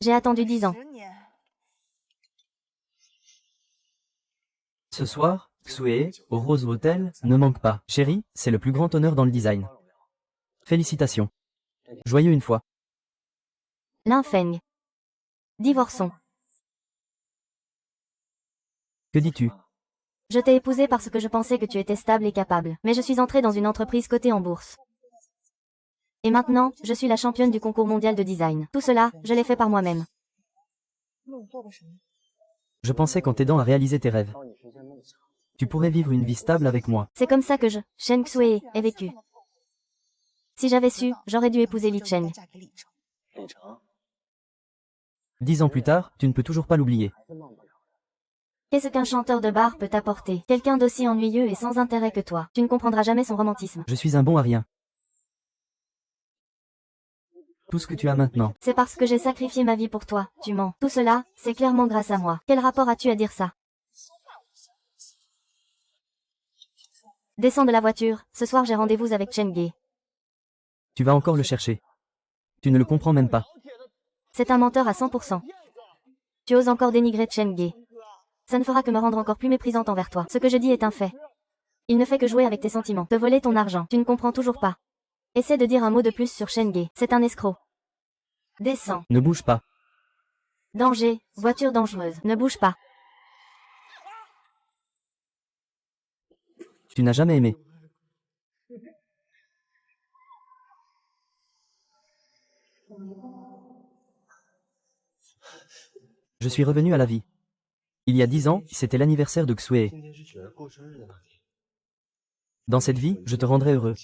J'ai attendu 10 ans. Ce soir, Xue, au Rose Hotel, ne manque pas. Chérie, c'est le plus grand honneur dans le design. Félicitations. Joyeux une fois. Lin Feng. Divorçons. Que dis-tu? Je t'ai épousé parce que je pensais que tu étais stable et capable. Mais je suis entrée dans une entreprise cotée en bourse. Et maintenant, je suis la championne du concours mondial de design. Tout cela, je l'ai fait par moi-même. Je pensais qu'en t'aidant à réaliser tes rêves, tu pourrais vivre une vie stable avec moi. C'est comme ça que je, Shen Xue, ai vécu. Si j'avais su, j'aurais dû épouser Li Cheng. 10 ans plus tard, tu ne peux toujours pas l'oublier. Qu'est-ce qu'un chanteur de bar peut t'apporter? Quelqu'un d'aussi ennuyeux et sans intérêt que toi. Tu ne comprendras jamais son romantisme. Je suis un bon à rien. Tout ce que tu as maintenant, C'est parce que j'ai sacrifié ma vie pour toi, tu mens. Tout cela, c'est clairement grâce à moi. Quel rapport as-tu à dire ça? Descends de la voiture, ce soir j'ai rendez-vous avec Chen Ge. tu vas encore le chercher. Tu ne le comprends même pas. C'est un menteur à 100%. Tu oses encore dénigrer Chen Ge. Ça ne fera que me rendre encore plus méprisante envers toi. Ce que je dis est un fait. Il ne fait que jouer avec tes sentiments, te voler ton argent. Tu ne comprends toujours pas. Essaie de dire un mot de plus sur Chen Ge. C'est un escroc. Descends. Ne bouge pas. Danger, voiture dangereuse. Ne bouge pas. Tu n'as jamais aimé. Je suis revenu à la vie. Il y a 10 ans, c'était l'anniversaire de Xue. Dans cette vie, je te rendrai heureux.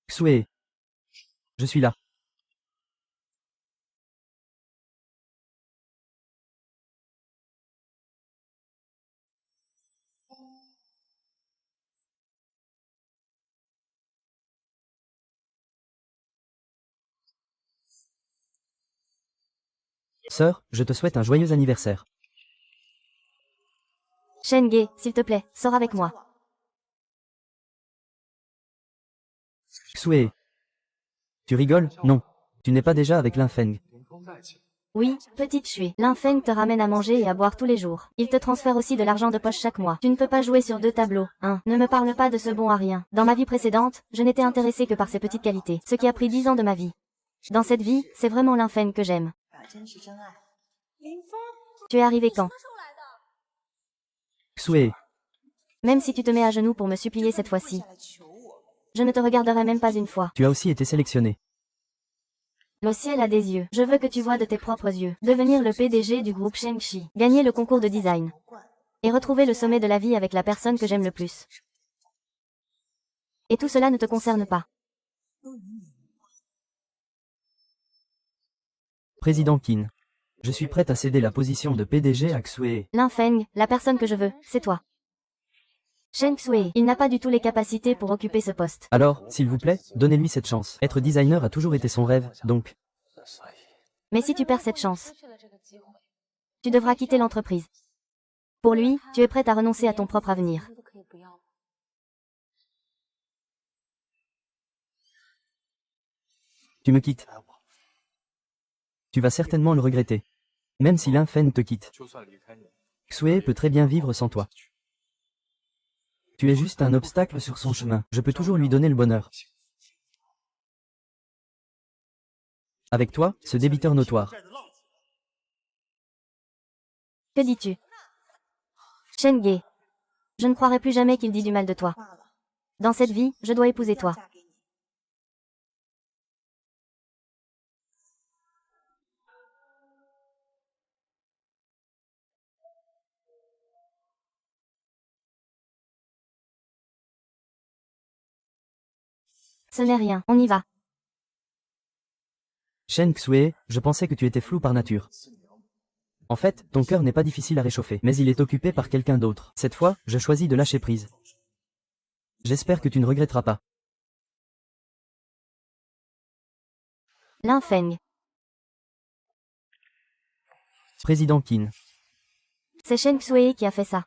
Xue. Je suis là. Sœur, je te souhaite un joyeux anniversaire. Chen Ge, s'il te plaît, sors avec moi. Xue. Tu rigoles? Non. Tu n'es pas déjà avec Lin Feng. Oui, petite Chui. Lin Feng te ramène à manger et à boire tous les jours. Il te transfère aussi de l'argent de poche chaque mois. Tu ne peux pas jouer sur deux tableaux, hein. Ne me parle pas de ce bon à rien. Dans ma vie précédente, je n'étais intéressée que par ses petites qualités. Ce qui a pris 10 ans de ma vie. Dans cette vie, c'est vraiment Lin Feng que j'aime. Tu es arrivé quand? Xue. Même si tu te mets à genoux pour me supplier cette fois-ci. Je ne te regarderai même pas une fois. Tu as aussi été sélectionné. Le ciel a des yeux. Je veux que tu vois de tes propres yeux. Devenir le PDG du groupe Shengxi. Gagner le concours de design. Et retrouver le sommet de la vie avec la personne que j'aime le plus. Et tout cela ne te concerne pas. Président Qin. Je suis prête à céder la position de PDG à Xue. Lin Feng, la personne que je veux, c'est toi. Shen Xue, il n'a pas du tout les capacités pour occuper ce poste. Alors, s'il vous plaît, donnez-lui cette chance. Être designer a toujours été son rêve, donc. Mais si tu perds cette chance, tu devras quitter l'entreprise. Pour lui, tu es prête à renoncer à ton propre avenir. Tu me quittes. Tu vas certainement le regretter. Même si Lin Feng te quitte. Xue peut très bien vivre sans toi. Tu es juste un obstacle sur son chemin. Je peux toujours lui donner le bonheur. Avec toi, ce débiteur notoire. Que dis-tu? Shen Ge. Je ne croirai plus jamais qu'il dit du mal de toi. Dans cette vie, je dois épouser toi. Ce n'est rien, on y va. Shen Xue, je pensais que tu étais flou par nature. En fait, ton cœur n'est pas difficile à réchauffer, mais il est occupé par quelqu'un d'autre. Cette fois, je choisis de lâcher prise. J'espère que tu ne regretteras pas. Lin Feng. Président Qin. C'est Shen Xue qui a fait ça.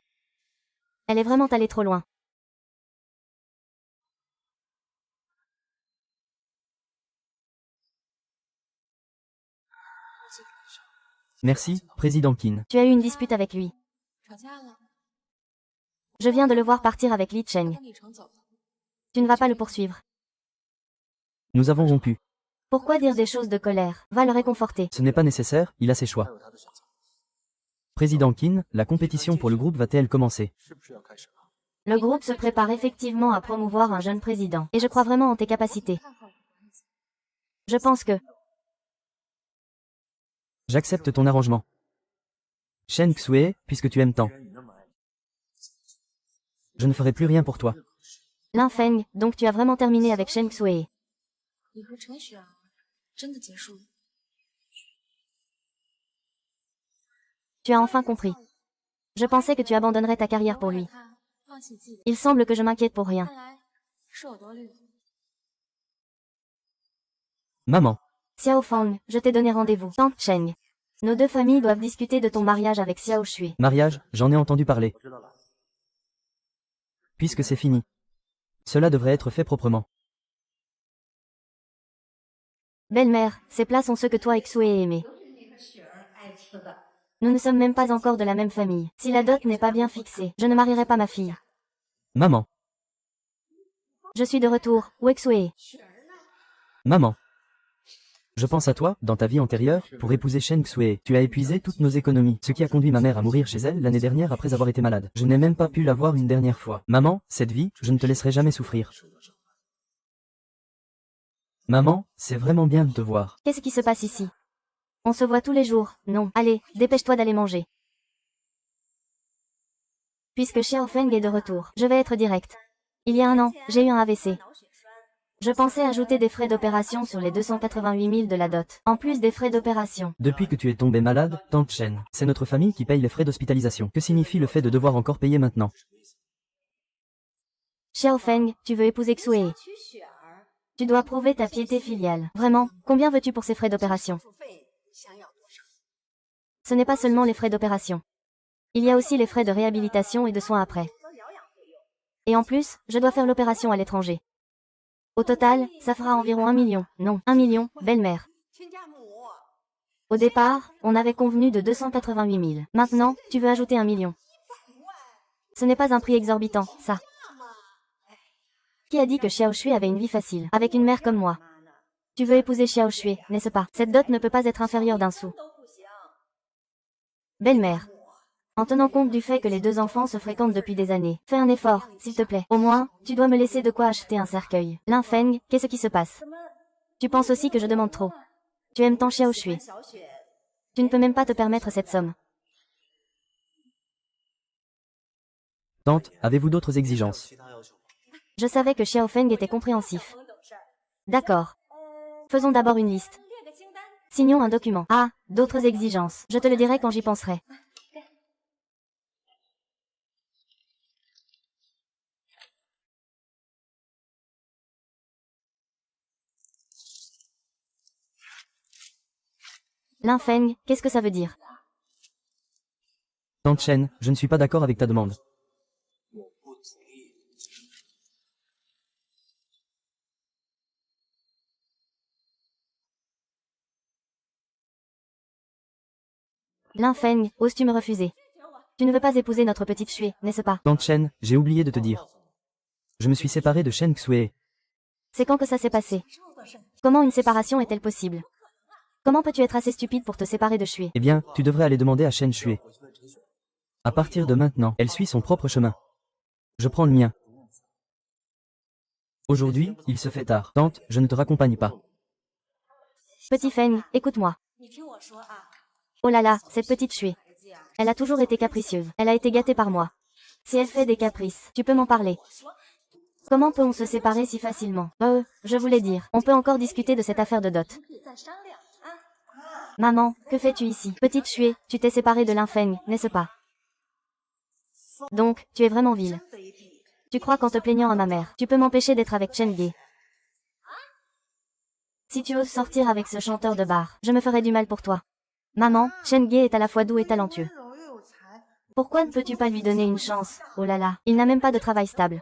Elle est vraiment allée trop loin. Merci, président Qin. Tu as eu une dispute avec lui. Je viens de le voir partir avec Li Cheng. Tu ne vas pas le poursuivre. Nous avons rompu. Pourquoi dire des choses de colère? Va le réconforter. Ce n'est pas nécessaire, il a ses choix. Président Qin, la compétition pour le groupe va-t-elle commencer? Le groupe se prépare effectivement à promouvoir un jeune président. Et je crois vraiment en tes capacités. Je pense que... J'accepte ton arrangement. Shen Xue, puisque tu aimes tant. Je ne ferai plus rien pour toi. Lin Feng, donc tu as vraiment terminé avec Shen Xue. Tu as enfin compris. Je pensais que tu abandonnerais ta carrière pour lui. Il semble que je m'inquiète pour rien. Maman. Xiao Fang, je t'ai donné rendez-vous. Tante Cheng. Nos deux familles doivent discuter de ton mariage avec Xiao Shui. Mariage, j'en ai entendu parler. Puisque c'est fini. Cela devrait être fait proprement. Belle-mère, ces plats sont ceux que toi et Xue aimez. Nous ne sommes même pas encore de la même famille. Si la dot n'est pas bien fixée, je ne marierai pas ma fille. Maman. Je suis de retour. Où est Xue? Maman. Je pense à toi, dans ta vie antérieure, pour épouser Shen Xue. Tu as épuisé toutes nos économies, ce qui a conduit ma mère à mourir chez elle l'année dernière après avoir été malade. Je n'ai même pas pu la voir une dernière fois. Maman, cette vie, je ne te laisserai jamais souffrir. Maman, c'est vraiment bien de te voir. Qu'est-ce qui se passe ici? On se voit tous les jours, non? Allez, dépêche-toi d'aller manger. Puisque Xiao Feng est de retour, je vais être direct. Il y a un an, j'ai eu un AVC. Je pensais ajouter des frais d'opération sur les 288 000 de la dot, en plus des frais d'opération. Depuis que tu es tombée malade, tante Shen, c'est notre famille qui paye les frais d'hospitalisation. Que signifie le fait de devoir encore payer maintenant? Xiao Feng, tu veux épouser Xue? Tu dois prouver ta piété filiale. Vraiment, combien veux-tu pour ces frais d'opération? Ce n'est pas seulement les frais d'opération. Il y a aussi les frais de réhabilitation et de soins après. Et en plus, je dois faire l'opération à l'étranger. Au total, ça fera environ 1 million. Non, 1 million, belle-mère. Au départ, on avait convenu de 288 000. Maintenant, tu veux ajouter 1 million. Ce n'est pas un prix exorbitant, ça. Qui a dit que Xiao Shui avait une vie facile, avec une mère comme moi? Tu veux épouser Xiao Shui, n'est-ce pas? Cette dot ne peut pas être inférieure d'1 sou. Belle-mère. En tenant compte du fait que les deux enfants se fréquentent depuis des années, fais un effort, s'il te plaît. Au moins, tu dois me laisser de quoi acheter un cercueil. Lin Feng, qu'est-ce qui se passe? Tu penses aussi que je demande trop. Tu aimes tant Xiao Shui. Tu ne peux même pas te permettre cette somme. Tante, avez-vous d'autres exigences? Je savais que Xiao Feng était compréhensif. D'accord. Faisons d'abord une liste. Signons un document. Ah, d'autres exigences. Je te le dirai quand j'y penserai. Lin Feng, qu'est-ce que ça veut dire? Tante Shen, je ne suis pas d'accord avec ta demande. Lin Feng, oses-tu me refuser? Tu ne veux pas épouser notre petite Shui, n'est-ce pas? Tante Shen, j'ai oublié de te dire. Je me suis séparé de Shen Xue. C'est quand que ça s'est passé? Comment une séparation est-elle possible? Comment peux-tu être assez stupide pour te séparer de Shui? Eh bien, tu devrais aller demander à Shen Xue. À partir de maintenant, elle suit son propre chemin. Je prends le mien. Aujourd'hui, il se fait tard. Tante, je ne te raccompagne pas. Petit Feng, écoute-moi. Oh là là, cette petite Shui. Elle a toujours été capricieuse. Elle a été gâtée par moi. Si elle fait des caprices, tu peux m'en parler. Comment peut-on se séparer si facilement? Je voulais dire, on peut encore discuter de cette affaire de dot. Maman, que fais-tu ici? Petite Shui, tu t'es séparée de Lin Feng, n'est-ce pas? Donc, tu es vraiment vile. Tu crois qu'en te plaignant à ma mère, tu peux m'empêcher d'être avec Chen Ge? Si tu oses sortir avec ce chanteur de bar, je me ferai du mal pour toi. Maman, Chen Ge est à la fois doux et talentueux. Pourquoi ne peux-tu pas lui donner une chance? Oh là là, il n'a même pas de travail stable.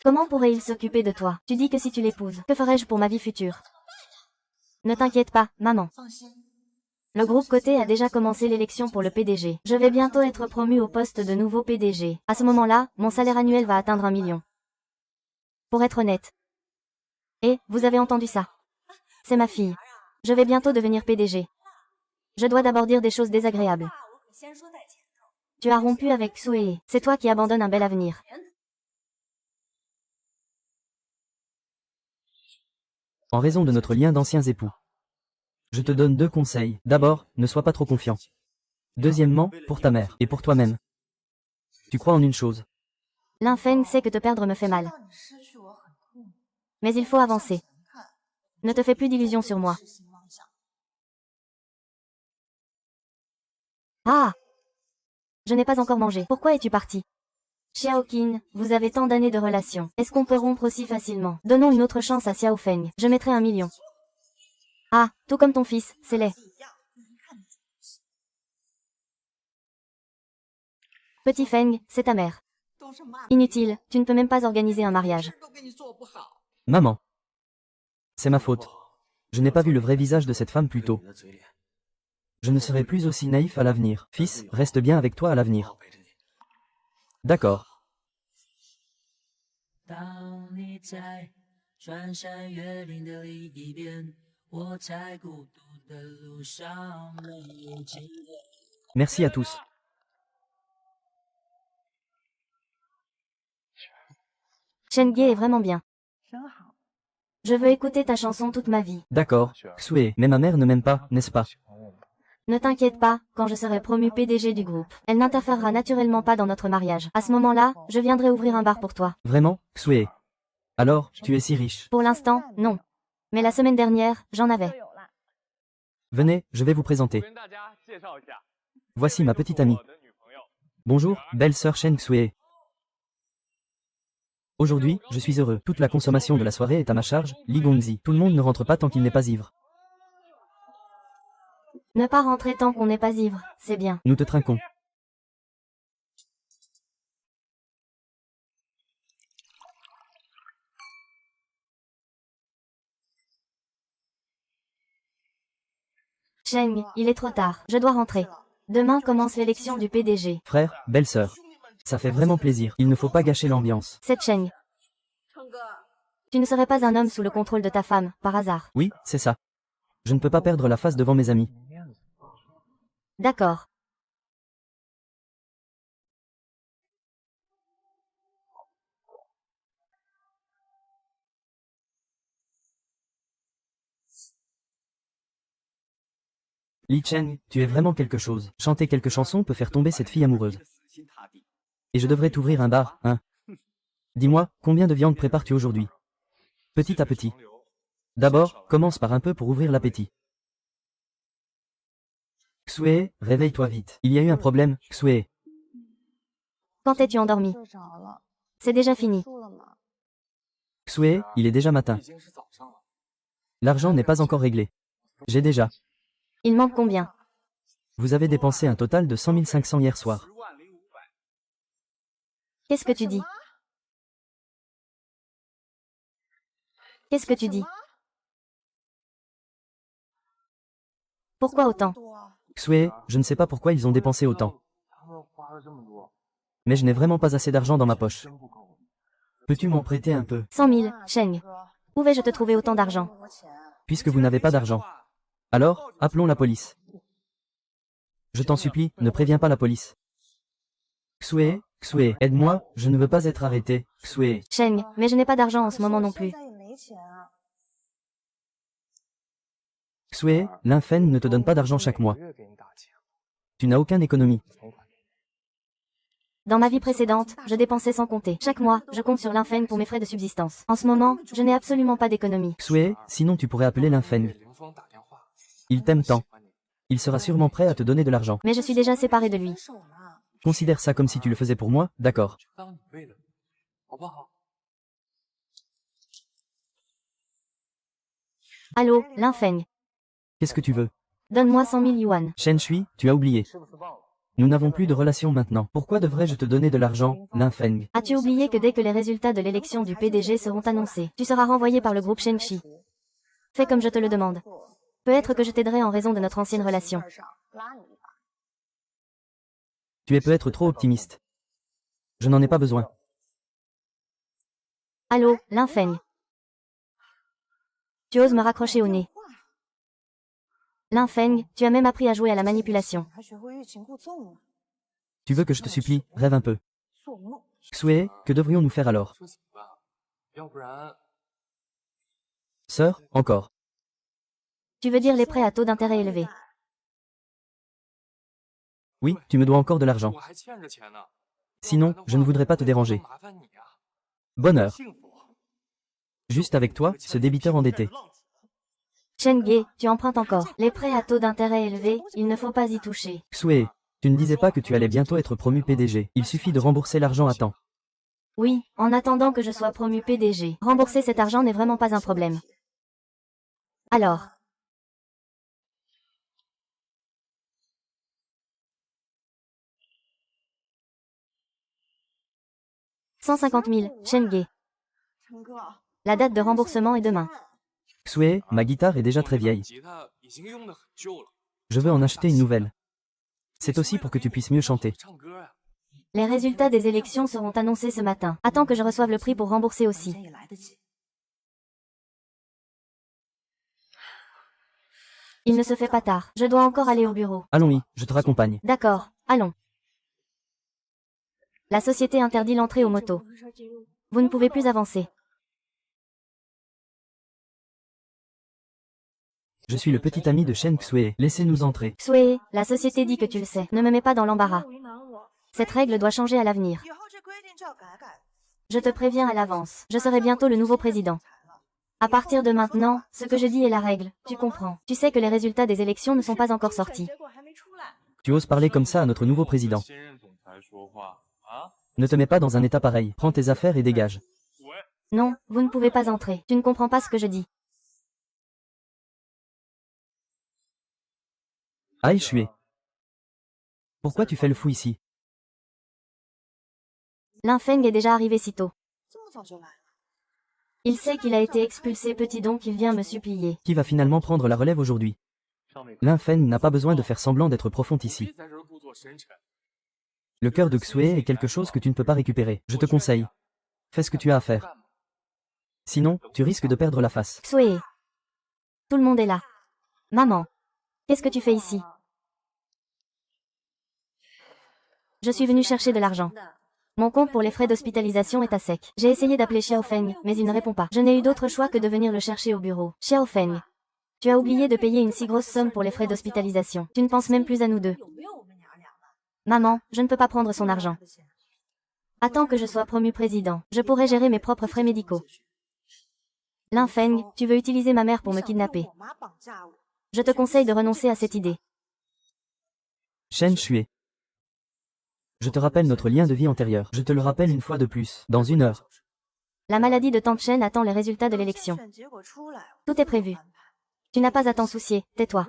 Comment pourrait-il s'occuper de toi? Tu dis que si tu l'épouses, que ferais-je pour ma vie future? Ne t'inquiète pas, maman. Le groupe Côté a déjà commencé l'élection pour le PDG. Je vais bientôt être promu au poste de nouveau PDG. À ce moment-là, mon salaire annuel va atteindre 1 million. Pour être honnête. Et, vous avez entendu ça? C'est ma fille. Je vais bientôt devenir PDG. Je dois d'abord dire des choses désagréables. Tu as rompu avec Xue. C'est toi qui abandonnes un bel avenir. En raison de notre lien d'anciens époux. Je te donne 2 conseils. D'abord, ne sois pas trop confiant. Deuxièmement, pour ta mère, et pour toi-même. Tu crois en une chose. Lin Feng sait que te perdre me fait mal. Mais il faut avancer. Ne te fais plus d'illusions sur moi. Ah! Je n'ai pas encore mangé. Pourquoi es-tu parti? Xiaoqin, vous avez tant d'années de relation. Est-ce qu'on peut rompre aussi facilement? Donnons une autre chance à Xiao Feng. Je mettrai 1 million. Ah, tout comme ton fils, c'est laid. Petit Feng, c'est ta mère. Inutile, tu ne peux même pas organiser un mariage. Maman. C'est ma faute. Je n'ai pas vu le vrai visage de cette femme plus tôt. Je ne serai plus aussi naïf à l'avenir. Fils, reste bien avec toi à l'avenir. D'accord. 当你在穿山越岭的另一边，我在孤独的路上没有尽头。 Merci à tous. Shen Ge est vraiment bien. Je veux écouter ta chanson toute ma vie. D'accord, Xue, mais ma mère ne m'aime pas, n'est-ce pas? Ne t'inquiète pas, quand je serai promu PDG du groupe, elle n'interférera naturellement pas dans notre mariage. À ce moment-là, je viendrai ouvrir un bar pour toi. Vraiment, Xue? Alors, tu es si riche. Pour l'instant, non. Mais la semaine dernière, j'en avais. Venez, je vais vous présenter. Voici ma petite amie. Bonjour, belle sœur Shen Xue. Aujourd'hui, je suis heureux. Toute la consommation de la soirée est à ma charge, Li Gongzi. Tout le monde ne rentre pas tant qu'il n'est pas ivre. Ne pas rentrer tant qu'on n'est pas ivre, c'est bien. Nous te trinquons. Sheng, il est trop tard. Je dois rentrer. Demain commence l'élection du PDG. Frère, belle sœur. Ça fait vraiment plaisir. Il ne faut pas gâcher l'ambiance. C'est Sheng. Tu ne serais pas un homme sous le contrôle de ta femme, par hasard. Oui, c'est ça. Je ne peux pas perdre la face devant mes amis. D'accord. Li Cheng, tu es vraiment quelque chose. Chanter quelques chansons peut faire tomber cette fille amoureuse. Et je devrais t'ouvrir un bar, hein? Dis-moi, combien de viande prépares-tu aujourd'hui? Petit à petit. D'abord, commence par un peu pour ouvrir l'appétit. Xue, réveille-toi vite. Il y a eu un problème, Xue. Quand es-tu endormi? C'est déjà fini. Xue, il est déjà matin. L'argent n'est pas encore réglé. J'ai déjà. Il manque combien? Vous avez dépensé un total de 100 500 hier soir. Qu'est-ce que tu dis? Qu'est-ce que tu dis? Pourquoi autant? Xue, je ne sais pas pourquoi ils ont dépensé autant. Mais je n'ai vraiment pas assez d'argent dans ma poche. Peux-tu m'en prêter un peu? 100 000, Sheng. Où vais-je te trouver autant d'argent? Puisque vous n'avez pas d'argent. Alors, appelons la police. Je t'en supplie, ne préviens pas la police. Xue, Xue, aide-moi, je ne veux pas être arrêté. Xue, Sheng, mais je n'ai pas d'argent en ce moment non plus. Xue, l'Infen ne te donne pas d'argent chaque mois. Tu n'as aucune économie. Dans ma vie précédente, je dépensais sans compter. Chaque mois, je compte sur l'Infen pour mes frais de subsistance. En ce moment, je n'ai absolument pas d'économie. Xue, sinon tu pourrais appeler l'Infen. Il t'aime tant. Il sera sûrement prêt à te donner de l'argent. Mais je suis déjà séparée de lui. Considère ça comme si tu le faisais pour moi, d'accord. Allô, Linfeng. Qu'est-ce que tu veux? Donne-moi 100 000 yuan. Shen Shui, tu as oublié. Nous n'avons plus de relation maintenant. Pourquoi devrais-je te donner de l'argent, Linfeng? As-tu oublié que dès que les résultats de l'élection du PDG seront annoncés, tu seras renvoyé par le groupe Shengxi? Fais comme je te le demande. Peut-être que je t'aiderai en raison de notre ancienne relation. Tu es peut-être trop optimiste. Je n'en ai pas besoin. Allô, Lin Feng. Tu oses me raccrocher au nez. Lin Feng, tu as même appris à jouer à la manipulation. Tu veux que je te supplie, rêve un peu. Xue, que devrions-nous faire alors? Sœur, encore. Tu veux dire les prêts à taux d'intérêt élevés. Oui, tu me dois encore de l'argent. Sinon, je ne voudrais pas te déranger. Bonheur. Juste avec toi, ce débiteur endetté. Chen Ge, tu empruntes encore. Les prêts à taux d'intérêt élevés, il ne faut pas y toucher. Xue, tu ne disais pas que tu allais bientôt être promu PDG. Il suffit de rembourser l'argent à temps. Oui, en attendant que je sois promu PDG. Rembourser cet argent n'est vraiment pas un problème. Alors. « 150 000, Chen Ge. La date de remboursement est demain. Xue, ma guitare est déjà très vieille. Je veux en acheter une nouvelle. C'est aussi pour que tu puisses mieux chanter. Les résultats des élections seront annoncés ce matin. Attends que je reçoive le prix pour rembourser aussi. Il ne se fait pas tard. Je dois encore aller au bureau. Allons-y, je te raccompagne. D'accord, allons. La société interdit l'entrée aux motos. Vous ne pouvez plus avancer. Je suis le petit ami de Shen Xue. Laissez-nous entrer. Xue, la société dit que tu le sais. Ne me mets pas dans l'embarras. Cette règle doit changer à l'avenir. Je te préviens à l'avance. Je serai bientôt le nouveau président. À partir de maintenant, ce que je dis est la règle. Tu comprends. Tu sais que les résultats des élections ne sont pas encore sortis. Tu oses parler comme ça à notre nouveau président. Ne te mets pas dans un état pareil. Prends tes affaires et dégage. Non, vous ne pouvez pas entrer. Tu ne comprends pas ce que je dis. Aïe Xue. Pourquoi tu fais le fou ici? Lin Feng est déjà arrivé si tôt. Il sait qu'il a été expulsé petit donc il vient me supplier. Qui va finalement prendre la relève aujourd'hui? Lin Feng n'a pas besoin de faire semblant d'être profond ici. Le cœur de Xue est quelque chose que tu ne peux pas récupérer. Je te conseille. Fais ce que tu as à faire. Sinon, tu risques de perdre la face. Xue. Tout le monde est là. Maman. Qu'est-ce que tu fais ici? Je suis venue chercher de l'argent. Mon compte pour les frais d'hospitalisation est à sec. J'ai essayé d'appeler Xiao Feng, mais il ne répond pas. Je n'ai eu d'autre choix que de venir le chercher au bureau. Xiao Feng. Tu as oublié de payer une si grosse somme pour les frais d'hospitalisation. Tu ne penses même plus à nous deux. Maman, je ne peux pas prendre son argent. Attends que je sois promu président. Je pourrai gérer mes propres frais médicaux. Lin Feng, tu veux utiliser ma mère pour me kidnapper. Je te conseille de renoncer à cette idée. Shen Xue. Je te rappelle notre lien de vie antérieur. Je te le rappelle une fois de plus. Dans 1 heure. La maladie de Tante Chen attend les résultats de l'élection. Tout est prévu. Tu n'as pas à t'en soucier, tais-toi.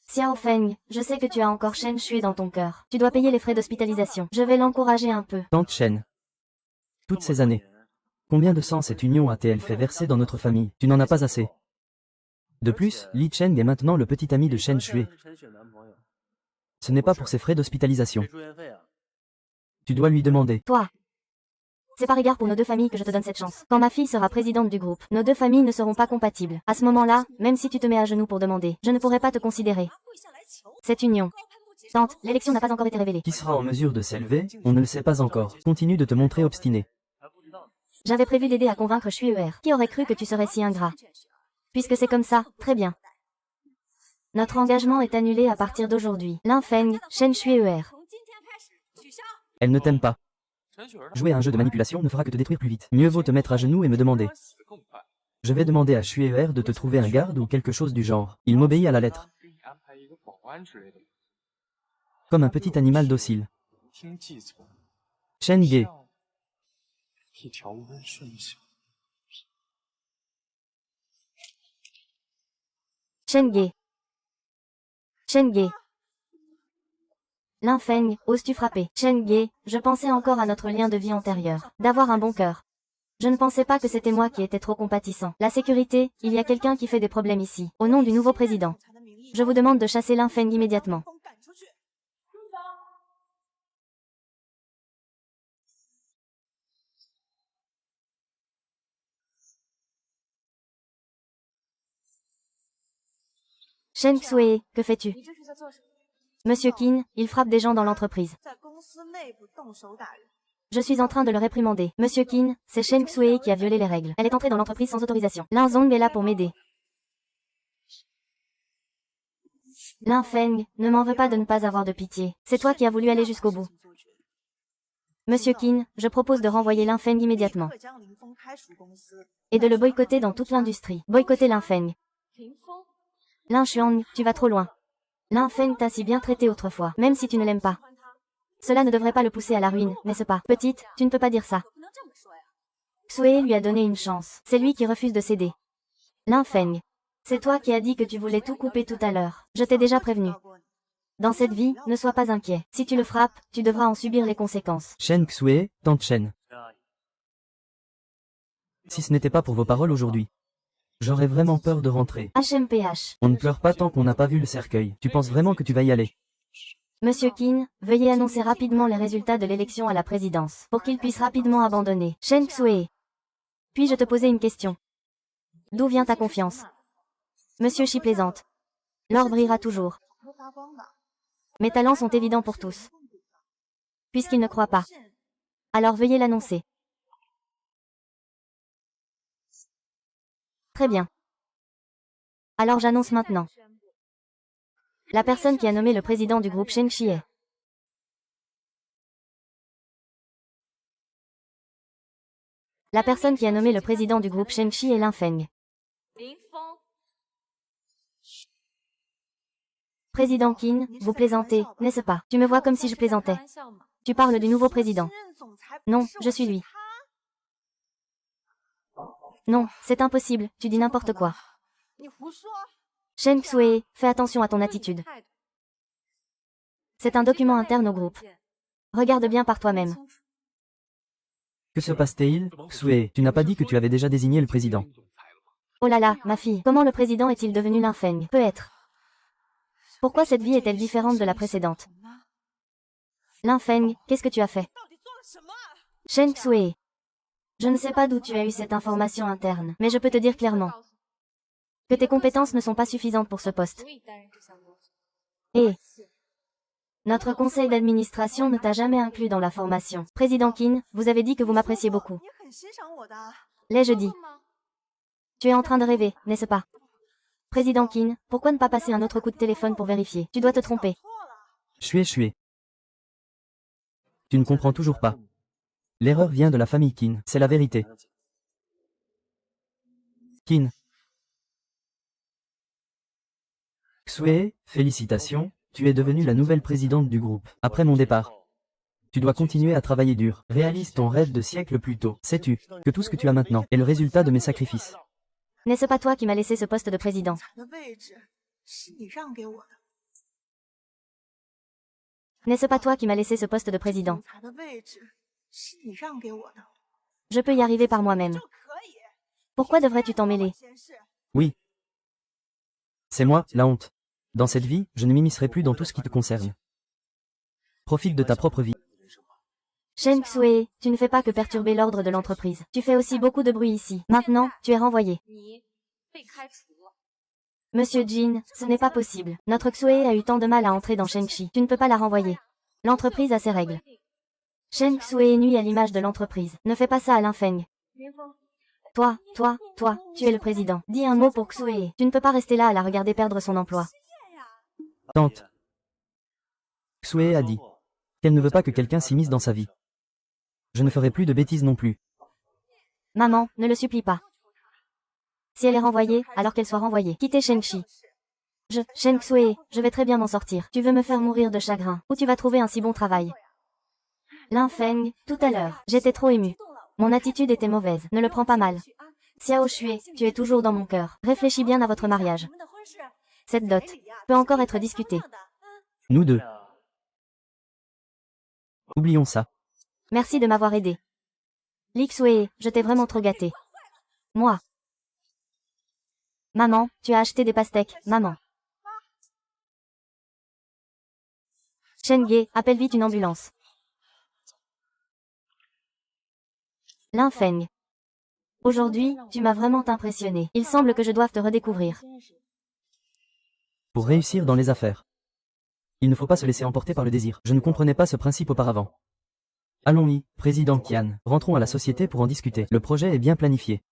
Xiao Feng, je sais que tu as encore Shen Xue dans ton cœur. Tu dois payer les frais d'hospitalisation. Je vais l'encourager un peu. Tante Shen. Toutes ces années. Combien de sang cette union a-t-elle fait verser dans notre famille? Tu n'en as pas assez. De plus, Li Cheng est maintenant le petit ami de Shen Xue. Ce n'est pas pour ses frais d'hospitalisation. Tu dois lui demander. Toi. C'est par égard pour nos deux familles que je te donne cette chance. Quand ma fille sera présidente du groupe, nos deux familles ne seront pas compatibles. À ce moment-là, même si tu te mets à genoux pour demander, je ne pourrai pas te considérer. Cette union. Tante, l'élection n'a pas encore été révélée. Qui sera en mesure de s'élever? On ne le sait pas encore. Continue de te montrer obstiné. J'avais prévu d'aider à convaincre Xue. Qui aurait cru que tu serais si ingrat? Puisque c'est comme ça, très bien. Notre engagement est annulé à partir d'aujourd'hui. Lin Feng, Shen Xue. Elle ne t'aime pas. Jouer à un jeu de manipulation ne fera que te détruire plus vite. Mieux vaut te mettre à genoux et me demander. Je vais demander à Xue de te trouver un garde ou quelque chose du genre. Il m'obéit à la lettre. Comme un petit animal docile. Chen Ge. Chen Ge. Chen Ge. Lin Feng, oses-tu frapper? Chen Ge, je pensais encore à notre lien de vie antérieur. D'avoir un bon cœur. Je ne pensais pas que c'était moi qui étais trop compatissant. La sécurité, il y a quelqu'un qui fait des problèmes ici. Au nom du nouveau président. Je vous demande de chasser Lin Feng immédiatement. Shen Xue, que fais-tu? Monsieur Qin, il frappe des gens dans l'entreprise. Je suis en train de le réprimander. Monsieur Qin, c'est Shen Xue qui a violé les règles. Elle est entrée dans l'entreprise sans autorisation. Lin Zong est là pour m'aider. Lin Feng, ne m'en veux pas de ne pas avoir de pitié. C'est toi qui as voulu aller jusqu'au bout. Monsieur Qin, je propose de renvoyer Lin Feng immédiatement. Et de le boycotter dans toute l'industrie. Boycotter Lin Feng. Lin Xuan, tu vas trop loin. Lin Feng t'a si bien traité autrefois, même si tu ne l'aimes pas. Cela ne devrait pas le pousser à la ruine, n'est-ce pas? Petite, tu ne peux pas dire ça. Xue lui a donné une chance. C'est lui qui refuse de céder. Lin Feng. C'est toi qui as dit que tu voulais tout couper tout à l'heure. Je t'ai déjà prévenu. Dans cette vie, ne sois pas inquiet. Si tu le frappes, tu devras en subir les conséquences. Shen Xue, tante Shen. Si ce n'était pas pour vos paroles aujourd'hui, j'aurais vraiment peur de rentrer. HMPH. On ne pleure pas tant qu'on n'a pas vu le cercueil. Tu penses vraiment que tu vas y aller? Monsieur Qin, veuillez annoncer rapidement les résultats de l'élection à la présidence, pour qu'il puisse rapidement abandonner. Shen Xue. Puis-je te poser une question? D'où vient ta confiance? Monsieur Shi plaisante. L'or brillera toujours. Mes talents sont évidents pour tous. Puisqu'il ne croit pas. Alors veuillez l'annoncer. Très bien. Alors j'annonce maintenant. La personne qui a nommé le président du groupe Shen Xie. La personne qui a nommé le président du groupe Shen Xie est Lin Feng. Président Qin, vous plaisantez, n'est-ce pas? Tu me vois comme si je plaisantais. Tu parles du nouveau président. Non, je suis lui. Non, c'est impossible, tu dis n'importe quoi. Shen Xue, fais attention à ton attitude. C'est un document interne au groupe. Regarde bien par toi-même. Que se passe-t-il? Xue, tu n'as pas dit que tu avais déjà désigné le président. Oh là là, ma fille, comment le président est-il devenu Lin Feng? Peut-être. Pourquoi cette vie est-elle différente de la précédente? Lin Feng, qu'est-ce que tu as fait? Shen Xue. Je ne sais pas d'où tu as eu cette information interne, mais je peux te dire clairement que tes compétences ne sont pas suffisantes pour ce poste. Et notre conseil d'administration ne t'a jamais inclus dans la formation. Président Qin, vous avez dit que vous m'appréciez beaucoup. L'ai-je dit? Tu es en train de rêver, n'est-ce pas? Président Qin, pourquoi ne pas passer un autre coup de téléphone pour vérifier? Tu dois te tromper. Xue. Tu ne comprends toujours pas. L'erreur vient de la famille Qin, c'est la vérité. Qin. Xue, félicitations, tu es devenue la nouvelle présidente du groupe. Après mon départ, tu dois continuer à travailler dur. Réalise ton rêve de siècle plus tôt. Sais-tu que tout ce que tu as maintenant est le résultat de mes sacrifices? N'est-ce pas toi qui m'as laissé ce poste de président? N'est-ce pas toi qui m'as laissé ce poste de président? Je peux y arriver par moi-même. Pourquoi devrais-tu t'en mêler? Oui. C'est moi, la honte. Dans cette vie, je ne m'immiscerai plus dans tout ce qui te concerne. Profite de ta propre vie. Shen Xue, tu ne fais pas que perturber l'ordre de l'entreprise. Tu fais aussi beaucoup de bruit ici. Maintenant, tu es renvoyé. Monsieur Jin, ce n'est pas possible. Notre Xue a eu tant de mal à entrer dans Shenxi. Tu ne peux pas la renvoyer. L'entreprise a ses règles. Shen Xue nuit à l'image de l'entreprise. Ne fais pas ça à Lin Feng. Toi, tu es le président. Dis un mot pour Xue. Tu ne peux pas rester là à la regarder perdre son emploi. Tante. Xue a dit qu'elle ne veut pas que quelqu'un s'immisce dans sa vie. Je ne ferai plus de bêtises non plus. Maman, ne le supplie pas. Si elle est renvoyée, alors qu'elle soit renvoyée. Quittez Shenxi. Shen Xue, je vais très bien m'en sortir. Tu veux me faire mourir de chagrin. Où tu vas trouver un si bon travail? Lin Feng, tout à l'heure, j'étais trop émue. Mon attitude était mauvaise, ne le prends pas mal. Xiao Xue, tu es toujours dans mon cœur. Réfléchis bien à votre mariage. Cette dot peut encore être discutée. Nous deux. Oublions ça. Merci de m'avoir aidé. Lixue, je t'ai vraiment trop gâté. Moi. Maman, tu as acheté des pastèques, maman. Chenge, appelle vite une ambulance. Lin Feng. Aujourd'hui, tu m'as vraiment impressionné. Il semble que je doive te redécouvrir. Pour réussir dans les affaires, il ne faut pas se laisser emporter par le désir. Je ne comprenais pas ce principe auparavant. Allons-y, président Qian. Rentrons à la société pour en discuter. Le projet est bien planifié.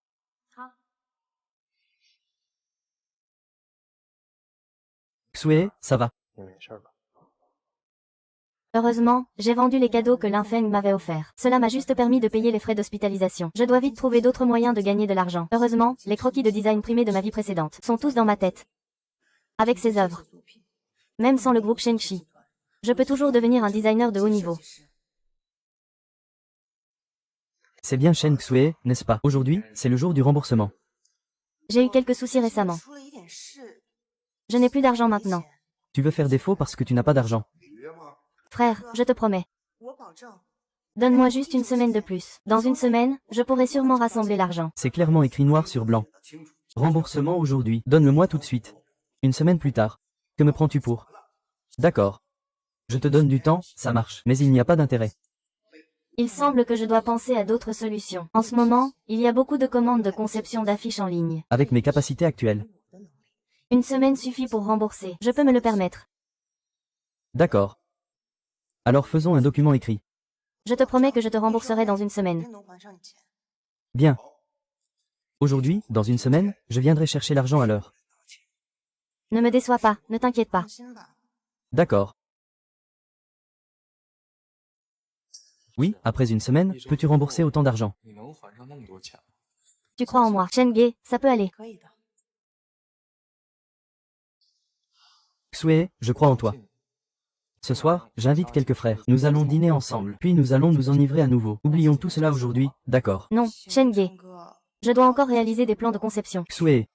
Xue, ça va. Heureusement, j'ai vendu les cadeaux que Lin Feng m'avait offerts. Cela m'a juste permis de payer les frais d'hospitalisation. Je dois vite trouver d'autres moyens de gagner de l'argent. Heureusement, les croquis de design primés de ma vie précédente sont tous dans ma tête. Avec ces œuvres. Même sans le groupe Shengxi. Je peux toujours devenir un designer de haut niveau. C'est bien Shen Xue, n'est-ce pas? Aujourd'hui, c'est le jour du remboursement. J'ai eu quelques soucis récemment. Je n'ai plus d'argent maintenant. Tu veux faire défaut parce que tu n'as pas d'argent. Frère, je te promets. Donne-moi juste une semaine de plus. Dans une semaine, je pourrai sûrement rassembler l'argent. C'est clairement écrit noir sur blanc. Remboursement aujourd'hui. Donne-le-moi tout de suite. Une semaine plus tard. Que me prends-tu pour? D'accord. Je te donne du temps, ça marche. Mais il n'y a pas d'intérêt. Il semble que je dois penser à d'autres solutions. En ce moment, il y a beaucoup de commandes de conception d'affiches en ligne. Avec mes capacités actuelles. Une semaine suffit pour rembourser. Je peux me le permettre. D'accord. Alors faisons un document écrit. Je te promets que je te rembourserai dans une semaine. Bien. Aujourd'hui, dans une semaine, je viendrai chercher l'argent à l'heure. Ne me déçois pas, ne t'inquiète pas. D'accord. Oui, après une semaine, peux-tu rembourser autant d'argent? Tu crois en moi. Chenge, ça peut aller. Xue, je crois en toi. Ce soir, j'invite quelques frères. Nous allons dîner ensemble, puis nous allons nous enivrer à nouveau. Oublions tout cela aujourd'hui, d'accord? Non, Chenge. Je dois encore réaliser des plans de conception. Xue.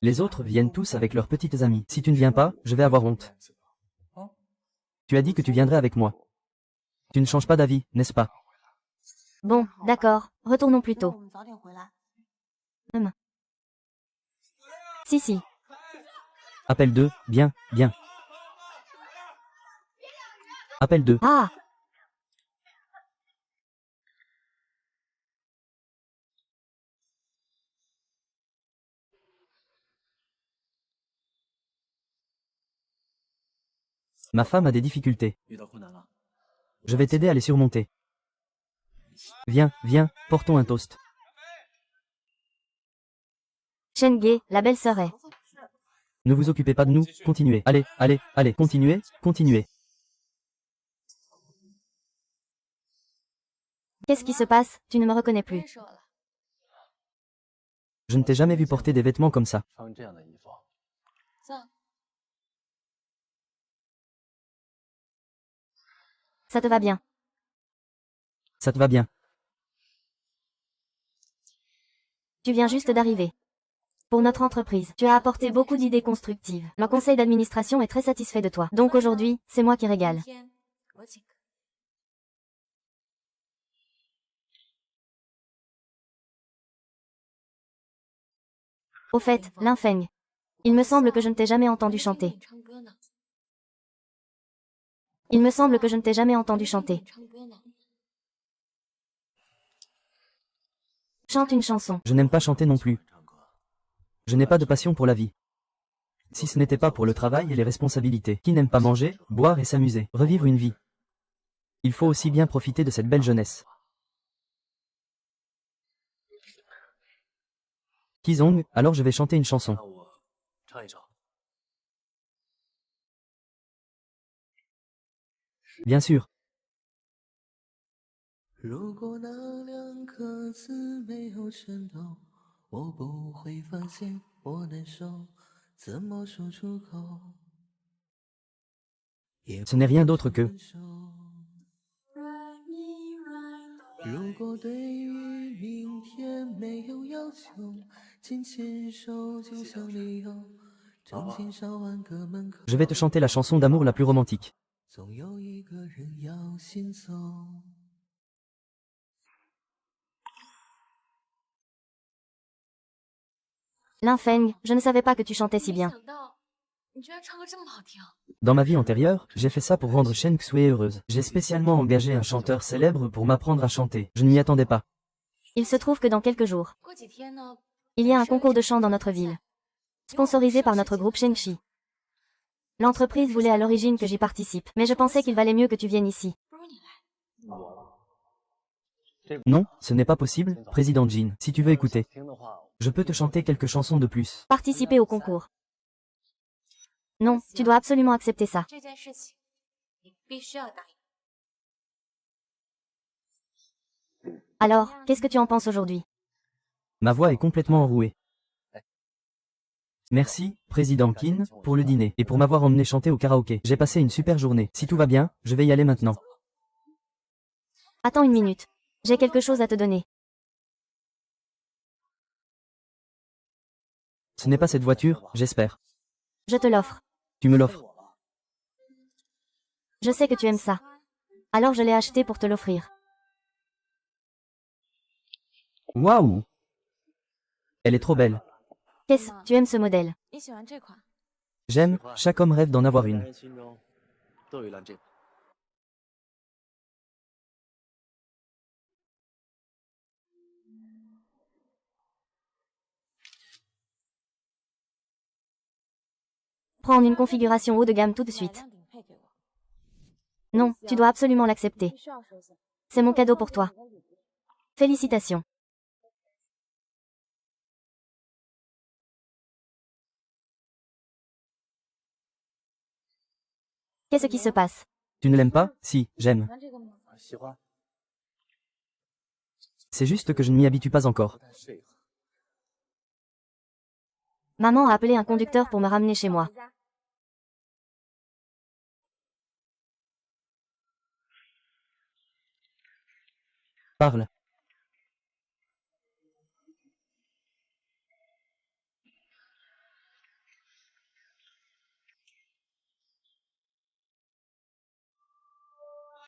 Les autres viennent tous avec leurs petites amies. Si tu ne viens pas, je vais avoir honte. Tu as dit que tu viendrais avec moi. Tu ne changes pas d'avis, n'est-ce pas? Bon, d'accord, retournons plus tôt. Si. Appel 2, bien, bien. Appel 2. Ah! Ma femme a des difficultés. Je vais t'aider à les surmonter. Viens, viens, portons un toast. Chenge, la belle sœur est. Ne vous occupez pas de nous, continuez. Allez, allez, allez, continuez, continuez. Qu'est-ce qui se passe? Tu ne me reconnais plus. Je ne t'ai jamais vu porter des vêtements comme ça. Ça te va bien. Ça te va bien. Tu viens juste d'arriver. Pour notre entreprise, tu as apporté beaucoup d'idées constructives. Le conseil d'administration est très satisfait de toi. Donc aujourd'hui, c'est moi qui régale. Au fait, Lin Feng. Il me semble que je ne t'ai jamais entendu chanter. Il me semble que je ne t'ai jamais entendu chanter. Chante une chanson. Je n'aime pas chanter non plus. Je n'ai pas de passion pour la vie. Si ce n'était pas pour le travail et les responsabilités. Qui n'aime pas manger, boire et s'amuser, revivre une vie? Il faut aussi bien profiter de cette belle jeunesse. Kizong, alors je vais chanter une chanson. Bien sûr. 如果那两颗字没有颤抖，我不会发现我难受，怎么说出口？ Ce n'est rien d'autre que 如果对于明天没有要求，紧牵手就像理由，成千上万个门口， je vais te chanter la chanson d'amour la plus romantique. 总有一个人要先走。Lin Feng, je ne savais pas que tu chantais si bien. Dans ma vie antérieure, j'ai fait ça pour rendre Chen Xue heureuse. J'ai spécialement engagé un chanteur célèbre pour m'apprendre à chanter. Je ne m'y attendais pas. Il se trouve que dans quelques jours, il y a un concours de chant dans notre ville, sponsorisé par notre groupe Shengxi. L'entreprise voulait à l'origine que j'y participe, mais je pensais qu'il valait mieux que tu viennes ici. Non, ce n'est pas possible, Président Jin. Si tu veux écouter, je peux te chanter quelques chansons de plus. Participer au concours. Non, tu dois absolument accepter ça. Alors, qu'est-ce que tu en penses aujourd'hui? Ma voix est complètement enrouée. Merci, Président Qin, pour le dîner et pour m'avoir emmené chanter au karaoké. J'ai passé une super journée. Si tout va bien, je vais y aller maintenant. Attends une minute. J'ai quelque chose à te donner. Ce n'est pas cette voiture, j'espère. Je te l'offre. Tu me l'offres. Je sais que tu aimes ça. Alors je l'ai acheté pour te l'offrir. Waouh! Elle est trop belle. Qu'est-ce, tu aimes ce modèle? J'aime, chaque homme rêve d'en avoir une. Prends en une configuration haut de gamme tout de suite. Non, tu dois absolument l'accepter. C'est mon cadeau pour toi. Félicitations. Qu'est-ce qui se passe? Tu ne l'aimes pas? Si, j'aime. C'est juste que je ne m'y habitue pas encore. Maman a appelé un conducteur pour me ramener chez moi. Parle.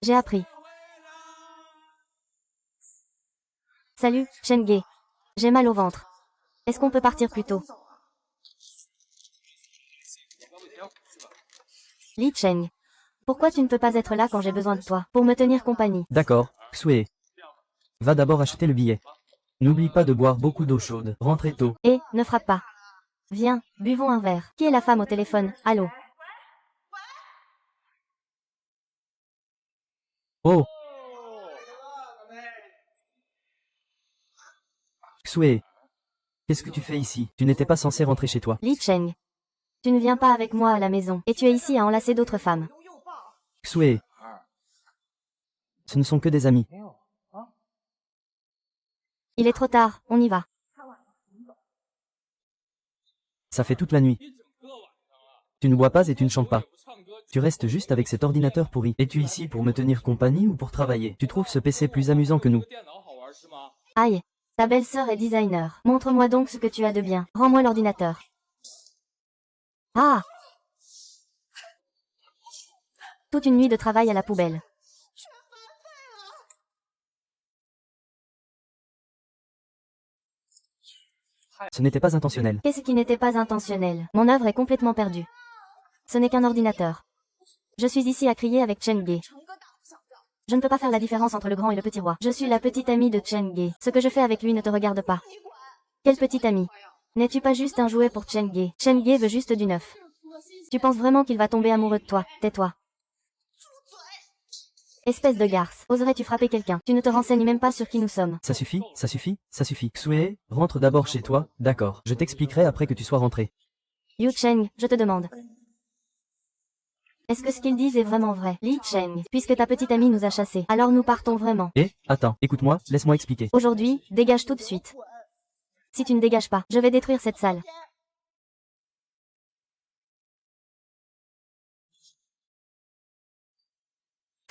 J'ai appris. Salut, Chenge. J'ai mal au ventre. Est-ce qu'on peut partir plus tôt? Li Cheng. Pourquoi tu ne peux pas être là quand j'ai besoin de toi, pour me tenir compagnie? D'accord, Xue. Va d'abord acheter le billet. N'oublie pas de boire beaucoup d'eau chaude. Rentrez tôt. Et, ne frappe pas. Viens, buvons un verre. Qui est la femme au téléphone? Allô? Oh! Xue. Qu'est-ce que tu fais ici? Tu n'étais pas censé rentrer chez toi. Li Cheng. Tu ne viens pas avec moi à la maison, et tu es ici à enlacer d'autres femmes. Xue. Ce ne sont que des amis. Il est trop tard, on y va. Ça fait toute la nuit. Tu ne bois pas et tu ne chantes pas. Tu restes juste avec cet ordinateur pourri. Es-tu ici pour me tenir compagnie ou pour travailler? Tu trouves ce PC plus amusant que nous? Aïe. Ta belle-sœur est designer. Montre-moi donc ce que tu as de bien. Rends-moi l'ordinateur. Ah! Toute une nuit de travail à la poubelle. Ce n'était pas intentionnel. Qu'est-ce qui n'était pas intentionnel? Mon œuvre est complètement perdue. Ce n'est qu'un ordinateur. Je suis ici à crier avec Chenge. Je ne peux pas faire la différence entre le grand et le petit roi. Je suis la petite amie de Chenge. Ce que je fais avec lui ne te regarde pas. Quelle petite amie? N'es-tu pas juste un jouet pour Chenge? Chenge veut juste du neuf. Tu penses vraiment qu'il va tomber amoureux de toi? Tais-toi. Espèce de garce. Oserais-tu frapper quelqu'un? Tu ne te renseignes même pas sur qui nous sommes. Ça suffit, ça suffit, ça suffit. Xue, rentre d'abord chez toi, d'accord. Je t'expliquerai après que tu sois rentré. Yu Cheng, je te demande. Est-ce que ce qu'ils disent est vraiment vrai? Li Cheng, puisque ta petite amie nous a chassés, alors nous partons vraiment. Attends, écoute-moi, laisse-moi expliquer. Aujourd'hui, dégage tout de suite. Si tu ne dégages pas, je vais détruire cette salle.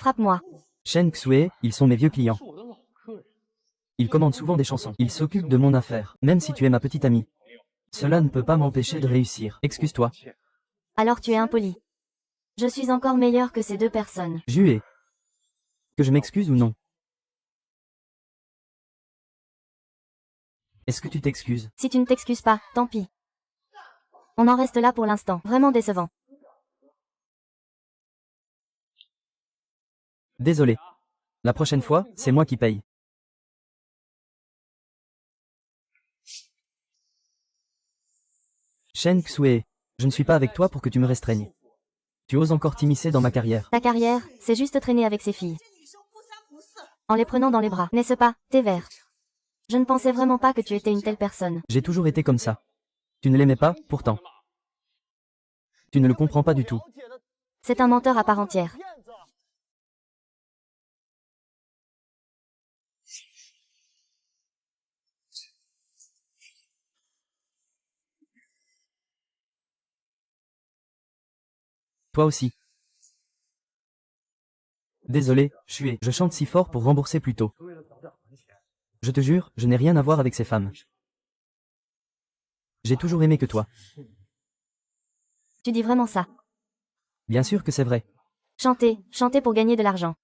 Frappe-moi. Shen Xue, ils sont mes vieux clients. Ils commandent souvent des chansons. Ils s'occupent de mon affaire, même si tu es ma petite amie. Cela ne peut pas m'empêcher de réussir. Excuse-toi. Alors tu es impoli. Je suis encore meilleur que ces deux personnes. Jué. Que je m'excuse ou non? Est-ce que tu t'excuses? Si tu ne t'excuses pas, tant pis. On en reste là pour l'instant. Vraiment décevant. Désolé. La prochaine fois, c'est moi qui paye. Shen Xue, je ne suis pas avec toi pour que tu me restreignes. Tu oses encore t'immiscer dans ma carrière. Ta carrière, c'est juste traîner avec ces filles. En les prenant dans les bras, n'est-ce pas, t'es vert. Je ne pensais vraiment pas que tu étais une telle personne. J'ai toujours été comme ça. Tu ne l'aimais pas, pourtant. Tu ne le comprends pas du tout. C'est un menteur à part entière. Toi aussi. Désolé, je chante si fort pour rembourser plus tôt. Je te jure, je n'ai rien à voir avec ces femmes. J'ai toujours aimé que toi. Tu dis vraiment ça. Bien sûr que c'est vrai. Chanter, chanter pour gagner de l'argent.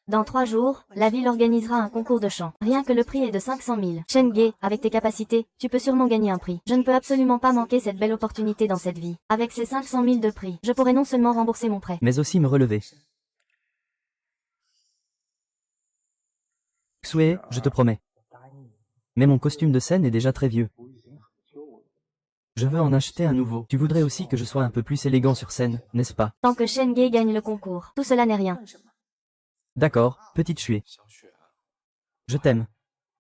Dans 3 jours, la ville organisera un concours de chant. Rien que le prix est de 500 000. Shen Ge, avec tes capacités, tu peux sûrement gagner un prix. Je ne peux absolument pas manquer cette belle opportunité dans cette vie. Avec ces 500 000 de prix, je pourrais non seulement rembourser mon prêt, Mais aussi me relever. Xue, je te promets. Mais mon costume de scène est déjà très vieux. Je veux en acheter un nouveau. Tu voudrais aussi que je sois un peu plus élégant sur scène, n'est-ce pas? tant que Shen Ge gagne le concours. Tout cela n'est rien. D'accord, petite Xue. Je t'aime.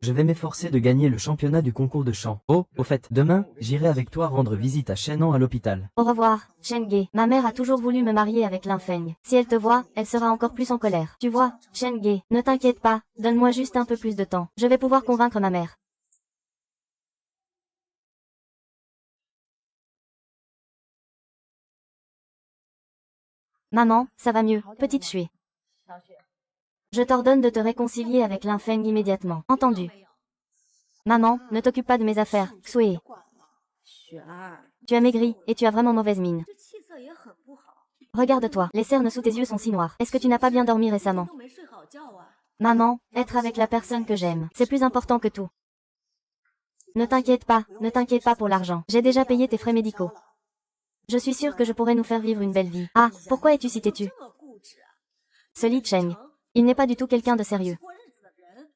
Je vais m'efforcer de gagner le championnat du concours de chant. Oh, au fait, demain, j'irai avec toi rendre visite à Shenan à l'hôpital. Au revoir, Shen Ge. Ma mère a toujours voulu me marier avec Lin Feng. Si elle te voit, elle sera encore plus en colère. Tu vois, Shen Ge, ne t'inquiète pas, donne-moi juste un peu plus de temps. Je vais pouvoir convaincre ma mère. Maman, ça va mieux, petite Xue. Je t'ordonne de te réconcilier avec Lin Feng immédiatement. Entendu. Maman, ne t'occupe pas de mes affaires, Xue. Tu as maigri, et tu as vraiment mauvaise mine. Regarde-toi, les cernes sous tes yeux sont si noires. Est-ce que tu n'as pas bien dormi récemment? Maman, être avec la personne que j'aime, c'est plus important que tout. Ne t'inquiète pas pour l'argent. J'ai déjà payé tes frais médicaux. Je suis sûre que je pourrais nous faire vivre une belle vie. Ah, pourquoi es-tu si têtu? Ce Li Cheng, il n'est pas du tout quelqu'un de sérieux.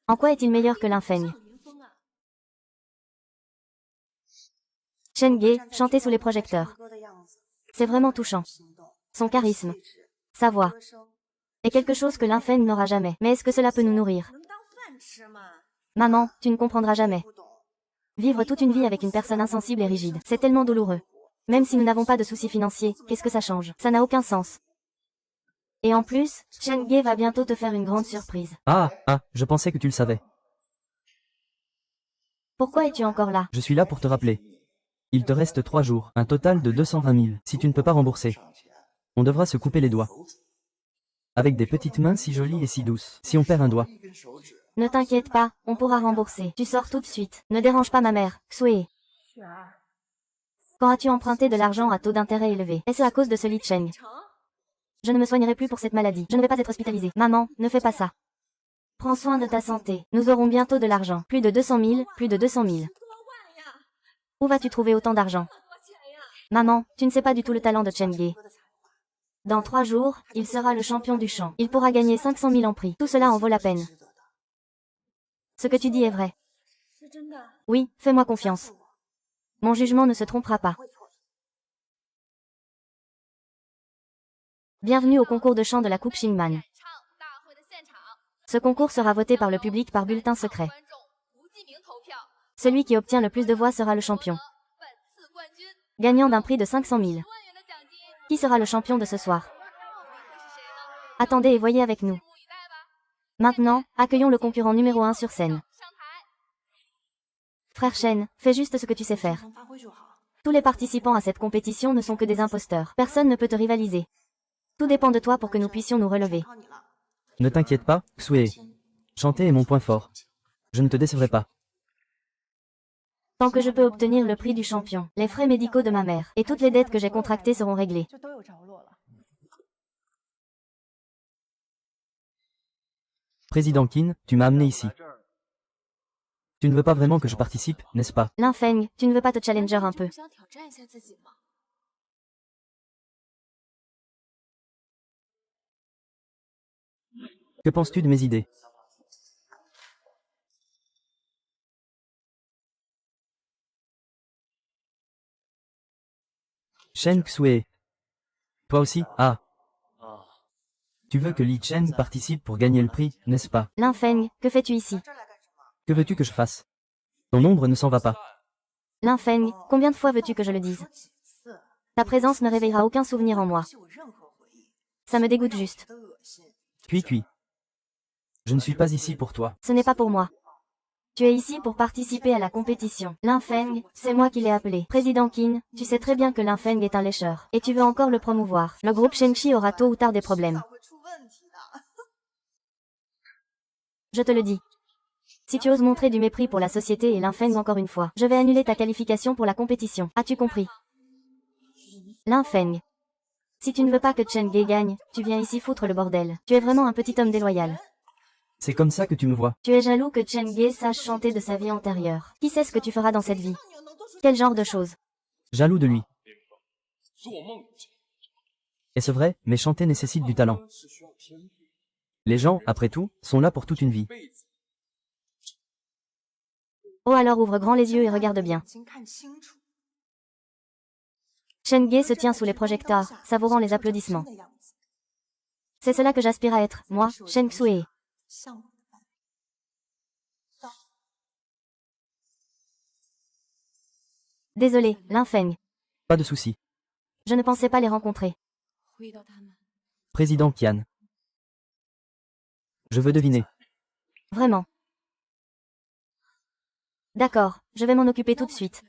En quoi est-il meilleur que Lin Feng? Shen Ge, chanter sous les projecteurs. C'est vraiment touchant. Son charisme, sa voix, est quelque chose que Lin Feng n'aura jamais. Mais est-ce que cela peut nous nourrir? Maman, tu ne comprendras jamais. Vivre toute une vie avec une personne insensible et rigide, c'est tellement douloureux. Même si nous n'avons pas de soucis financiers, qu'est-ce que ça change? Ça n'a aucun sens. Et en plus, Shen Ge va bientôt te faire une grande surprise. Je pensais que tu le savais. Pourquoi es-tu encore là? Je suis là pour te rappeler. Il te reste 3 jours, un total de 220 000. Si tu ne peux pas rembourser, on devra se couper les doigts. Avec des petites mains si jolies et si douces. Si on perd un doigt, Ne t'inquiète pas, on pourra rembourser. Tu sors tout de suite. Ne dérange pas ma mère, Xue. Quand as-tu emprunté de l'argent à taux d'intérêt élevé? Est-ce à cause de ce Li Cheng? Je ne me soignerai plus pour cette maladie. Je ne vais pas être hospitalisée. Maman, ne fais pas ça. Prends soin de ta santé. Nous aurons bientôt de l'argent. Plus de 200 000, plus de 200 000. Où vas-tu trouver autant d'argent? Maman, tu ne sais pas du tout le talent de Chen Ge. Dans 3 jours, il sera le champion du chant. Il pourra gagner 500 000 en prix. Tout cela en vaut la peine. Ce que tu dis est vrai. Oui, fais-moi confiance. Mon jugement ne se trompera pas. Bienvenue au concours de chant de la Coupe Xingman. Ce concours sera voté par le public par bulletin secret. Celui qui obtient le plus de voix sera le champion, gagnant d'un prix de 500 000. Qui sera le champion de ce soir? Attendez et voyez avec nous. Maintenant, accueillons le concurrent numéro 1 sur scène. Frère Shen, fais juste ce que tu sais faire. Tous les participants à cette compétition ne sont que des imposteurs. Personne ne peut te rivaliser. Tout dépend de toi pour que nous puissions nous relever. ne t'inquiète pas, Xue. Chanter est mon point fort. Je ne te décevrai pas. Tant que je peux obtenir le prix du champion, les frais médicaux de ma mère et toutes les dettes que j'ai contractées seront réglées. Président Qin, tu m'as amené ici. Tu ne veux pas vraiment que je participe, n'est-ce pas? Lin Feng, tu ne veux pas te challenger un peu? Que penses-tu de mes idées? Shen Xue. Toi aussi? Ah. Tu veux que Li Chen participe pour gagner le prix, n'est-ce pas? Lin Feng, que fais-tu ici? Que veux-tu que je fasse? Ton ombre ne s'en va pas. Lin Feng, combien de fois veux-tu que je le dise? Ta présence ne réveillera aucun souvenir en moi. Ça me dégoûte juste. Cui. Je ne suis pas ici pour toi. Ce n'est pas pour moi. Tu es ici pour participer à la compétition. Lin Feng, c'est moi qui l'ai appelé. Président Qin, tu sais très bien que Lin Feng est un lécheur. Et tu veux encore le promouvoir. Le groupe Shenxi aura tôt ou tard des problèmes. Je te le dis. Si tu oses montrer du mépris pour la société et Lin Feng encore une fois, je vais annuler ta qualification pour la compétition. As-tu compris? Lin Feng. Si tu ne veux pas que Chen Ge gagne, tu viens ici foutre le bordel. Tu es vraiment un petit homme déloyal. C'est comme ça que tu me vois. Tu es jaloux que Chen Ge sache chanter de sa vie antérieure. Qui sait ce que tu feras dans cette vie? Quel genre de choses? Jaloux de lui. Est-ce vrai, mais chanter nécessite du talent. Les gens, après tout, sont là pour toute une vie. Oh alors ouvre grand les yeux et regarde bien. Chen Ge se tient sous les projecteurs, savourant les applaudissements. C'est cela que j'aspire à être, moi, Shen Xue. Désolé, Lin Feng. Pas de souci. Je ne pensais pas les rencontrer. Président Qian. Je veux deviner. Vraiment. D'accord, je vais m'en occuper tout de suite.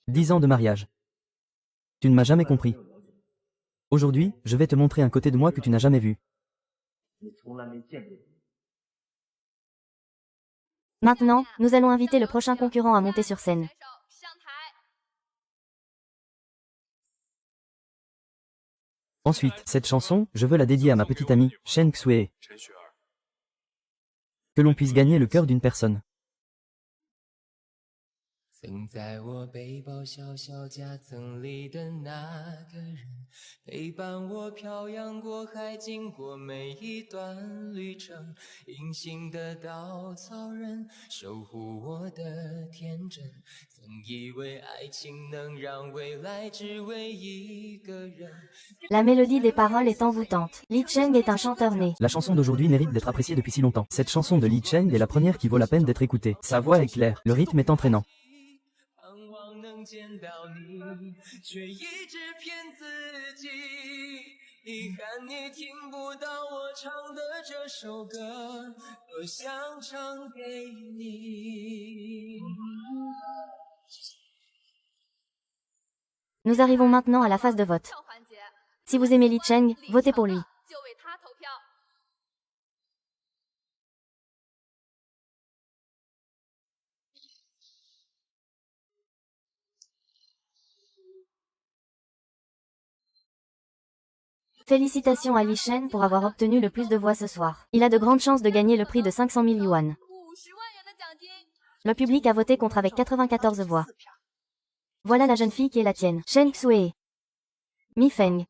10 ans de mariage. Tu ne m'as jamais compris. Aujourd'hui, je vais te montrer un côté de moi que tu n'as jamais vu. Maintenant, nous allons inviter le prochain concurrent à monter sur scène. Ensuite, cette chanson, je veux la dédier à ma petite amie, Shen Xue. Que l'on puisse gagner le cœur d'une personne. 曾在我背包小小夹层里的那个人，陪伴我漂洋过海，经过每一段旅程。隐形的稻草人，守护我的天真。曾以为爱情能让未来只为一个人。 La mélodie des paroles est envoûtante. Li Cheng est un chanteur né. La chanson d'aujourd'hui mérite d'être appréciée depuis si longtemps. Cette chanson de Li Cheng est la première qui vaut la peine d'être écoutée. Sa voix est claire, le rythme est entraînant. 能见到你，却一直骗自己。遗憾你听不到我唱的这首歌，多想唱给你。 Nous arrivons maintenant à la phase de vote. Si vous aimez Li Cheng, votez pour lui. Félicitations à Li Chen pour avoir obtenu le plus de voix ce soir. Il a de grandes chances de gagner le prix de 500 000 yuan. Le public a voté contre avec 94 voix. Voilà la jeune fille qui est la tienne. Shen Xue. Mi Feng.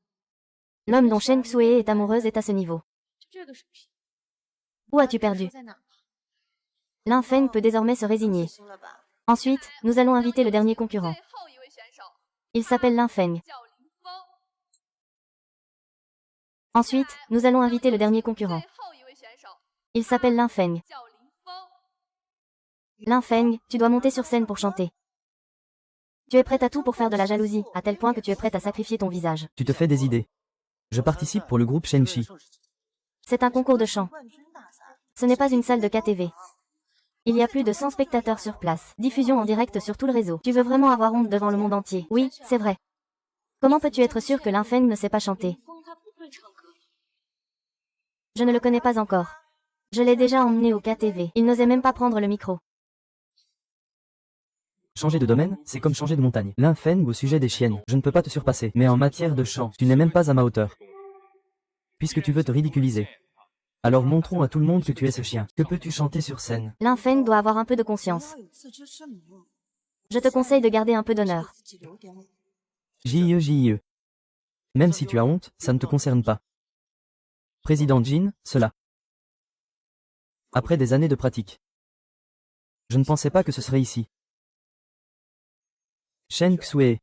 L'homme dont Shen Xue est amoureuse est à ce niveau. Où as-tu perdu? Lin Feng peut désormais se résigner. Ensuite, nous allons inviter le dernier concurrent. Il s'appelle Lin Feng. Ensuite, nous allons inviter le dernier concurrent. Il s'appelle Lin Feng. Lin Feng, tu dois monter sur scène pour chanter. Tu es prête à tout pour faire de la jalousie, à tel point que tu es prête à sacrifier ton visage. Tu te fais des idées. Je participe pour le groupe Shenxi. C'est un concours de chant. Ce n'est pas une salle de KTV. Il y a plus de 100 spectateurs sur place. Diffusion en direct sur tout le réseau. Tu veux vraiment avoir honte devant le monde entier? Oui, c'est vrai. Comment peux-tu être sûr que Lin Feng ne sait pas chanter? Je ne le connais pas encore. Je l'ai déjà emmené au KTV. Il n'osait même pas prendre le micro. Changer de domaine, c'est comme changer de montagne. Lin Feng au sujet des chiennes. Je ne peux pas te surpasser. Mais en matière de chant, tu n'es même pas à ma hauteur. Puisque tu veux te ridiculiser. Alors montrons à tout le monde que tu es ce chien. Que peux-tu chanter sur scène? Lin Feng doit avoir un peu de conscience. Je te conseille de garder un peu d'honneur. JIE. Même si tu as honte, ça ne te concerne pas. Président Jin, cela. Après des années de pratique. Je ne pensais pas que ce serait ici. Shen Xue.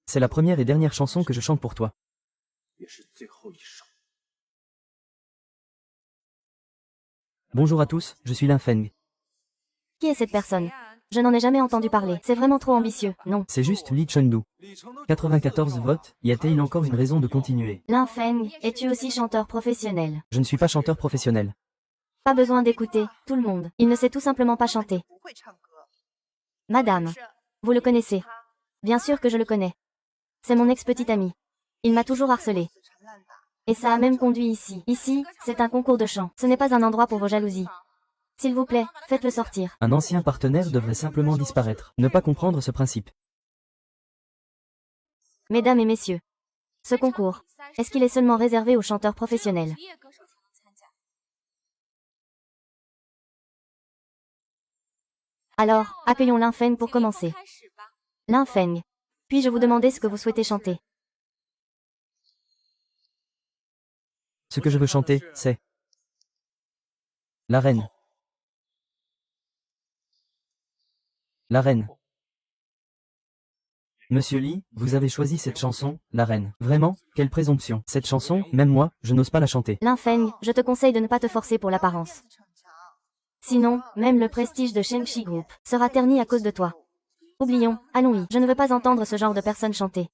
C'est la première et dernière chanson que je chante pour toi. Bonjour à tous, je suis Lin Feng. Qui est cette personne? Je n'en ai jamais entendu parler. C'est vraiment trop ambitieux, non? C'est juste Li Chengdu. 94 votes, y a-t-il encore une raison de continuer? Lin Feng, es-tu aussi chanteur professionnel? Je ne suis pas chanteur professionnel. Pas besoin d'écouter, tout le monde. Il ne sait tout simplement pas chanter. Madame, vous le connaissez? Bien sûr que je le connais. C'est mon ex-petit ami. Il m'a toujours harcelé. Et ça a même conduit ici. Ici, c'est un concours de chant. Ce n'est pas un endroit pour vos jalousies. S'il vous plaît, faites-le sortir. Un ancien partenaire devrait simplement disparaître. Ne pas comprendre ce principe. Mesdames et messieurs, ce concours, est-ce qu'il est seulement réservé aux chanteurs professionnels? Alors, accueillons Lin Feng pour commencer. Lin Feng, puis-je vous demander ce que vous souhaitez chanter? Ce que je veux chanter, c'est la reine. La reine. Monsieur Lee, vous avez choisi cette chanson, La Reine. Vraiment, quelle présomption. Cette chanson, même moi, je n'ose pas la chanter. Lin Feng, je te conseille de ne pas te forcer pour l'apparence. Sinon, même le prestige de Shengxi Group sera terni à cause de toi. Oublions, allons-y. Je ne veux pas entendre ce genre de personnes chanter.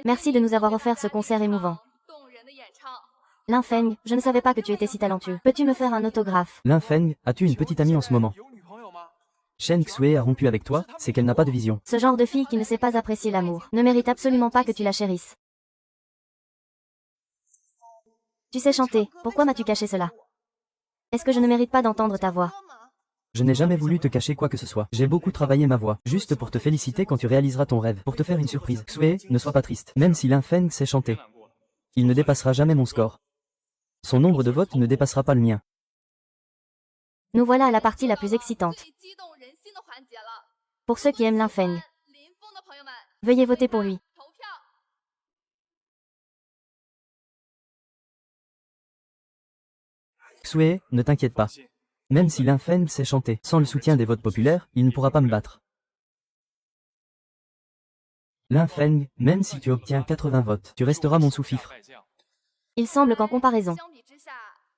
Merci de nous avoir offert ce concert émouvant. Lin Feng, je ne savais pas que tu étais si talentueux. Peux-tu me faire un autographe? Lin Feng, as-tu une petite amie en ce moment? Shen Xue a rompu avec toi, c'est qu'elle n'a pas de vision. Ce genre de fille qui ne sait pas apprécier l'amour ne mérite absolument pas que tu la chérisses. Tu sais chanter, pourquoi m'as-tu caché cela? Est-ce que je ne mérite pas d'entendre ta voix? Je n'ai jamais voulu te cacher quoi que ce soit. J'ai beaucoup travaillé ma voix, juste pour te féliciter quand tu réaliseras ton rêve, pour te faire une surprise. Xue, ne sois pas triste. Même si Lin Feng sait chanter, il ne dépassera jamais mon score. Son nombre de votes ne dépassera pas le mien. Nous voilà à la partie la plus excitante. Pour ceux qui aiment Lin Feng, veuillez voter pour lui. Xue, ne t'inquiète pas. Même si Lin Feng sait chanter, sans le soutien des votes populaires, il ne pourra pas me battre. Lin Feng, même si tu obtiens 80 votes, tu resteras mon sous-fifre. Il semble qu'en comparaison,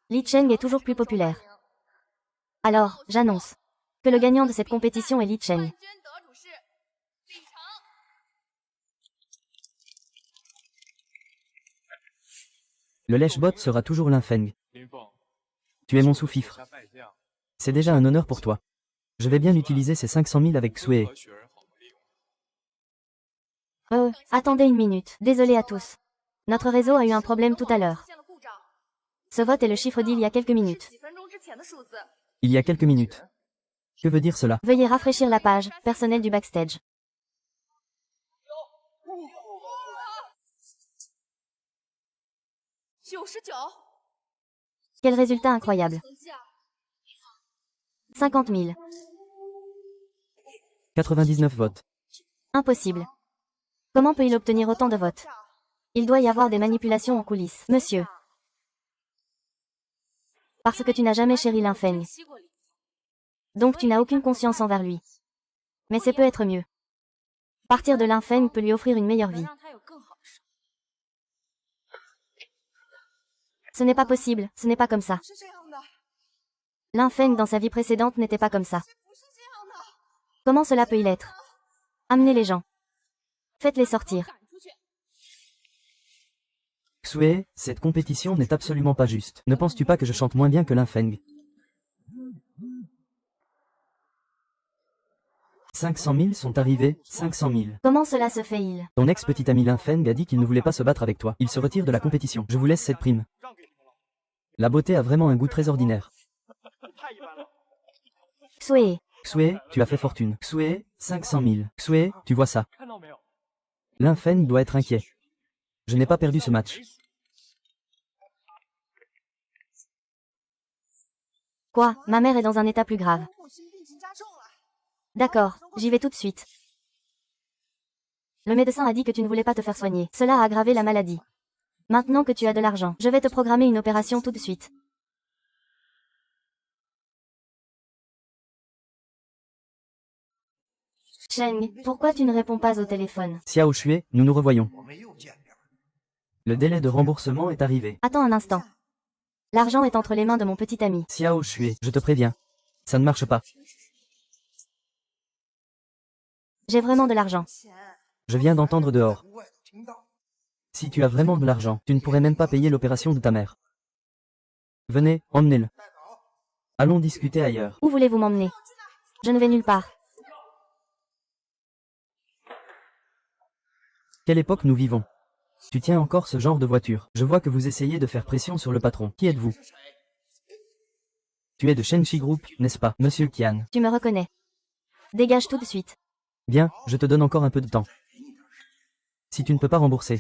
Li Cheng est toujours plus populaire. Alors, j'annonce que le gagnant de cette compétition est Li Cheng. Le lèche-bot sera toujours Lin Feng. Tu es mon sous-fifre. C'est déjà un honneur pour toi. Je vais bien utiliser ces 500 000 avec Xue. Attendez une minute. Désolé à tous. Notre réseau a eu un problème tout à l'heure. Ce vote est le chiffre d'il y a quelques minutes. Il y a quelques minutes. Que veut dire cela? Veuillez rafraîchir la page, personnel du backstage. Quel résultat incroyable. 50 000. 99 votes. Impossible. Comment peut-il obtenir autant de votes? Il doit y avoir des manipulations en coulisses. Monsieur. Parce que tu n'as jamais chéri Linfeng. Donc tu n'as aucune conscience envers lui. Mais c'est peut être mieux. Partir de Linfeng peut lui offrir une meilleure vie. Ce n'est pas possible, ce n'est pas comme ça. Linfeng dans sa vie précédente n'était pas comme ça. Comment cela peut-il être? Amenez les gens. Faites-les sortir. Xue, cette compétition n'est absolument pas juste. Ne penses-tu pas que je chante moins bien que Linfeng? 500 000 sont arrivés, 500 000. Comment cela se fait-il? Ton ex-petit ami Linfeng a dit qu'il ne voulait pas se battre avec toi. Il se retire de la compétition. Je vous laisse cette prime. La beauté a vraiment un goût très ordinaire. Xue. Xue, tu as fait fortune. Xue, 500 000. Xue, tu vois ça. Linfeng doit être inquiet. Je n'ai pas perdu ce match. Quoi? Ma mère est dans un état plus grave. D'accord, j'y vais tout de suite. Le médecin a dit que tu ne voulais pas te faire soigner. Cela a aggravé la maladie. Maintenant que tu as de l'argent, je vais te programmer une opération tout de suite. Cheng, pourquoi tu ne réponds pas au téléphone? Xiao Xue, nous nous revoyons. Le délai de remboursement est arrivé. Attends un instant. L'argent est entre les mains de mon petit ami. Xiao Xue, je te préviens. Ça ne marche pas. J'ai vraiment de l'argent. Je viens d'entendre dehors. Si tu as vraiment de l'argent, tu ne pourrais même pas payer l'opération de ta mère. Venez, emmenez-le. Allons discuter ailleurs. Où voulez-vous m'emmener? Je ne vais nulle part. Quelle époque nous vivons? Tu tiens encore ce genre de voiture. Je vois que vous essayez de faire pression sur le patron. Qui êtes-vous? Tu es de Shenchi Group, n'est-ce pas, Monsieur Qian? Tu me reconnais. Dégage tout de suite. Bien, je te donne encore un peu de temps. Si tu ne peux pas rembourser,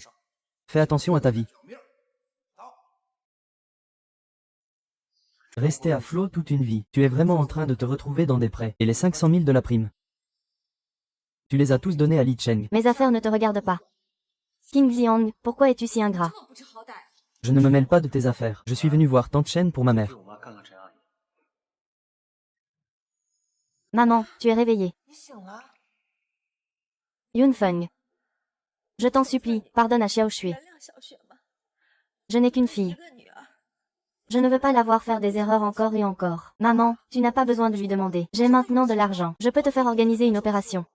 fais attention à ta vie. Rester à flot toute une vie. Tu es vraiment en train de te retrouver dans des prêts. Et les 500 000 de la prime. Tu les as tous donnés à Li Cheng. Mes affaires ne te regardent pas. King Xiang, pourquoi es-tu si ingrat? Je ne me mêle pas de tes affaires. Je suis venu voir Tante Chen pour ma mère. Maman, tu es réveillée. Yunfeng. Je t'en supplie, pardonne à Xiao Xue. Je n'ai qu'une fille. Je ne veux pas la voir faire des erreurs encore et encore. Maman, tu n'as pas besoin de lui demander. J'ai maintenant de l'argent. Je peux te faire organiser une opération.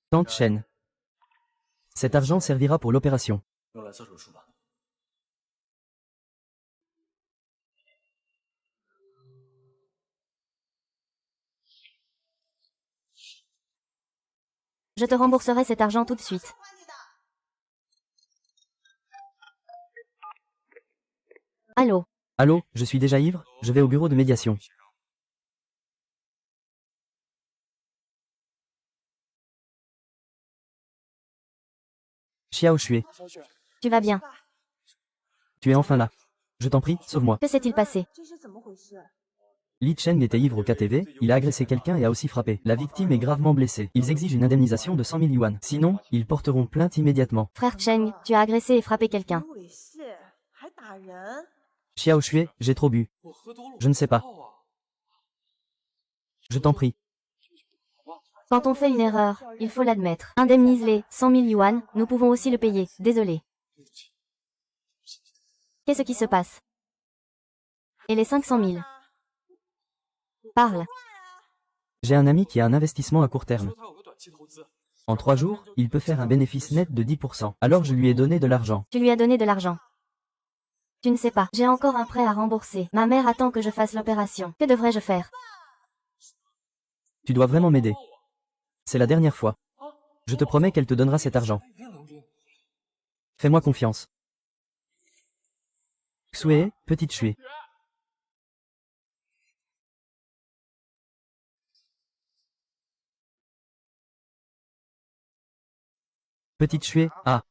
Tante Chen. Cet argent servira pour l'opération. Je te rembourserai cet argent tout de suite. Allô? Allô, je suis déjà ivre, je vais au bureau de médiation. Xiao Xue, Tu vas bien? tu es enfin là. Je t'en prie, sauve-moi. Que s'est-il passé? Li Cheng était ivre au KTV, il a agressé quelqu'un et a aussi frappé. La victime est gravement blessée. Ils exigent une indemnisation de 100 000 yuan. Sinon, ils porteront plainte immédiatement. Frère Cheng, tu as agressé et frappé quelqu'un. Xiao Xue, j'ai trop bu. Je ne sais pas. Je t'en prie. Quand on fait une erreur, il faut l'admettre. Indemnise-les, 100 000 yuan, nous pouvons aussi le payer. Désolé. Qu'est-ce qui se passe? Et les 500 000? Parle. J'ai un ami qui a un investissement à court terme. En 3 jours, il peut faire un bénéfice net de 10%. Alors je lui ai donné de l'argent. Tu lui as donné de l'argent. Tu ne sais pas, j'ai encore un prêt à rembourser. Ma mère attend que je fasse l'opération. Que devrais-je faire? Tu dois vraiment m'aider. C'est la dernière fois. Je te promets qu'elle te donnera cet argent. Fais-moi confiance. Xue, petite Xue. Petite Xue, ah.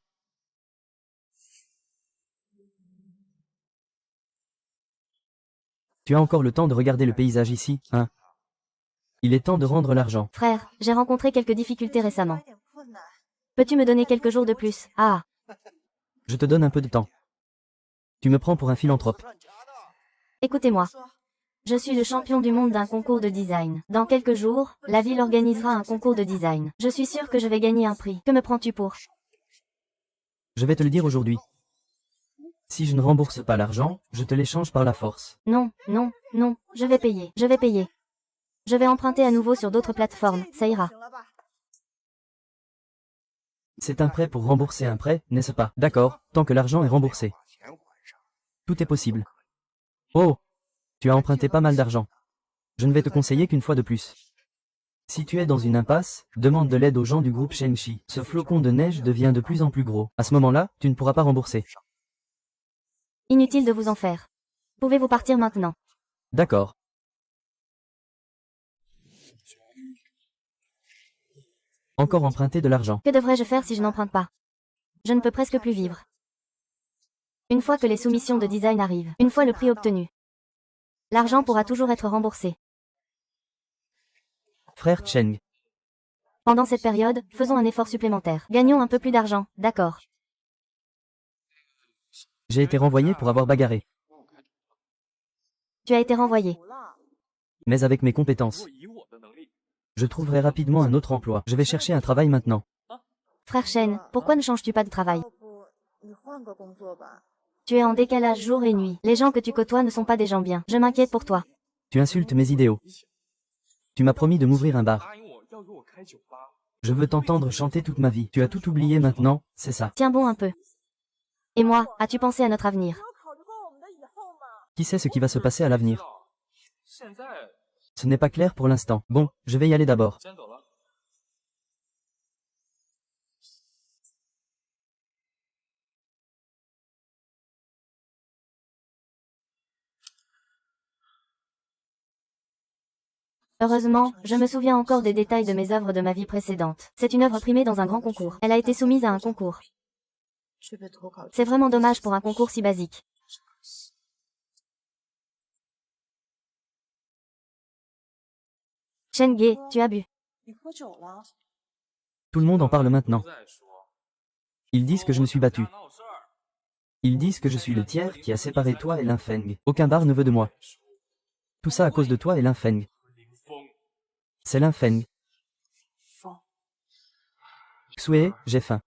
Tu as encore le temps de regarder le paysage ici, hein? Il est temps de rendre l'argent. Frère, j'ai rencontré quelques difficultés récemment. Peux-tu me donner quelques jours de plus? Ah, Je te donne un peu de temps. Tu me prends pour un philanthrope. écoutez-moi. Je suis le champion du monde d'un concours de design. Dans quelques jours, la ville organisera un concours de design. Je suis sûre que je vais gagner un prix. Que me prends-tu pour? Je vais te le dire aujourd'hui. Si je ne rembourse pas l'argent, je te l'échange par la force. Non, non, non, je vais payer, je vais payer. Je vais emprunter à nouveau sur d'autres plateformes, ça ira. C'est un prêt pour rembourser un prêt, n'est-ce pas? D'accord, tant que l'argent est remboursé. Tout est possible. Oh! Tu as emprunté pas mal d'argent. Je ne vais te conseiller qu'une fois de plus. Si tu es dans une impasse, demande de l'aide aux gens du groupe Shenchi. Ce flocon de neige devient de plus en plus gros. À ce moment-là, tu ne pourras pas rembourser. Inutile de vous en faire. Pouvez-vous partir maintenant? D'accord. Encore emprunter de l'argent. Que devrais-je faire si je n'emprunte pas? Je ne peux presque plus vivre. Une fois que les soumissions de design arrivent, une fois le prix obtenu, l'argent pourra toujours être remboursé. Frère Cheng. Pendant cette période, faisons un effort supplémentaire. Gagnons un peu plus d'argent, d'accord. J'ai été renvoyé pour avoir bagarré. Tu as été renvoyé. Mais avec mes compétences. Je trouverai rapidement un autre emploi. Je vais chercher un travail maintenant. Frère Shen, pourquoi ne changes-tu pas de travail? Tu es en décalage jour et nuit. Les gens que tu côtoies ne sont pas des gens bien. Je m'inquiète pour toi. Tu insultes mes idéaux. Tu m'as promis de m'ouvrir un bar. Je veux t'entendre chanter toute ma vie. Tu as tout oublié maintenant, c'est ça. Tiens bon un peu. Et moi, as-tu pensé à notre avenir? Qui sait ce qui va se passer à l'avenir? Ce n'est pas clair pour l'instant. Bon, je vais y aller d'abord. Heureusement, je me souviens encore des détails de mes œuvres de ma vie précédente. C'est une œuvre primée dans un grand concours. Elle a été soumise à un concours. C'est vraiment dommage pour un concours si basique. Shen Ge, tu as bu. Tout le monde en parle maintenant. Ils disent que je me suis battu. Ils disent que je suis le tiers qui a séparé toi et Linfeng. Aucun bar ne veut de moi. Tout ça à cause de toi et Linfeng. C'est Linfeng. Xue, j'ai faim.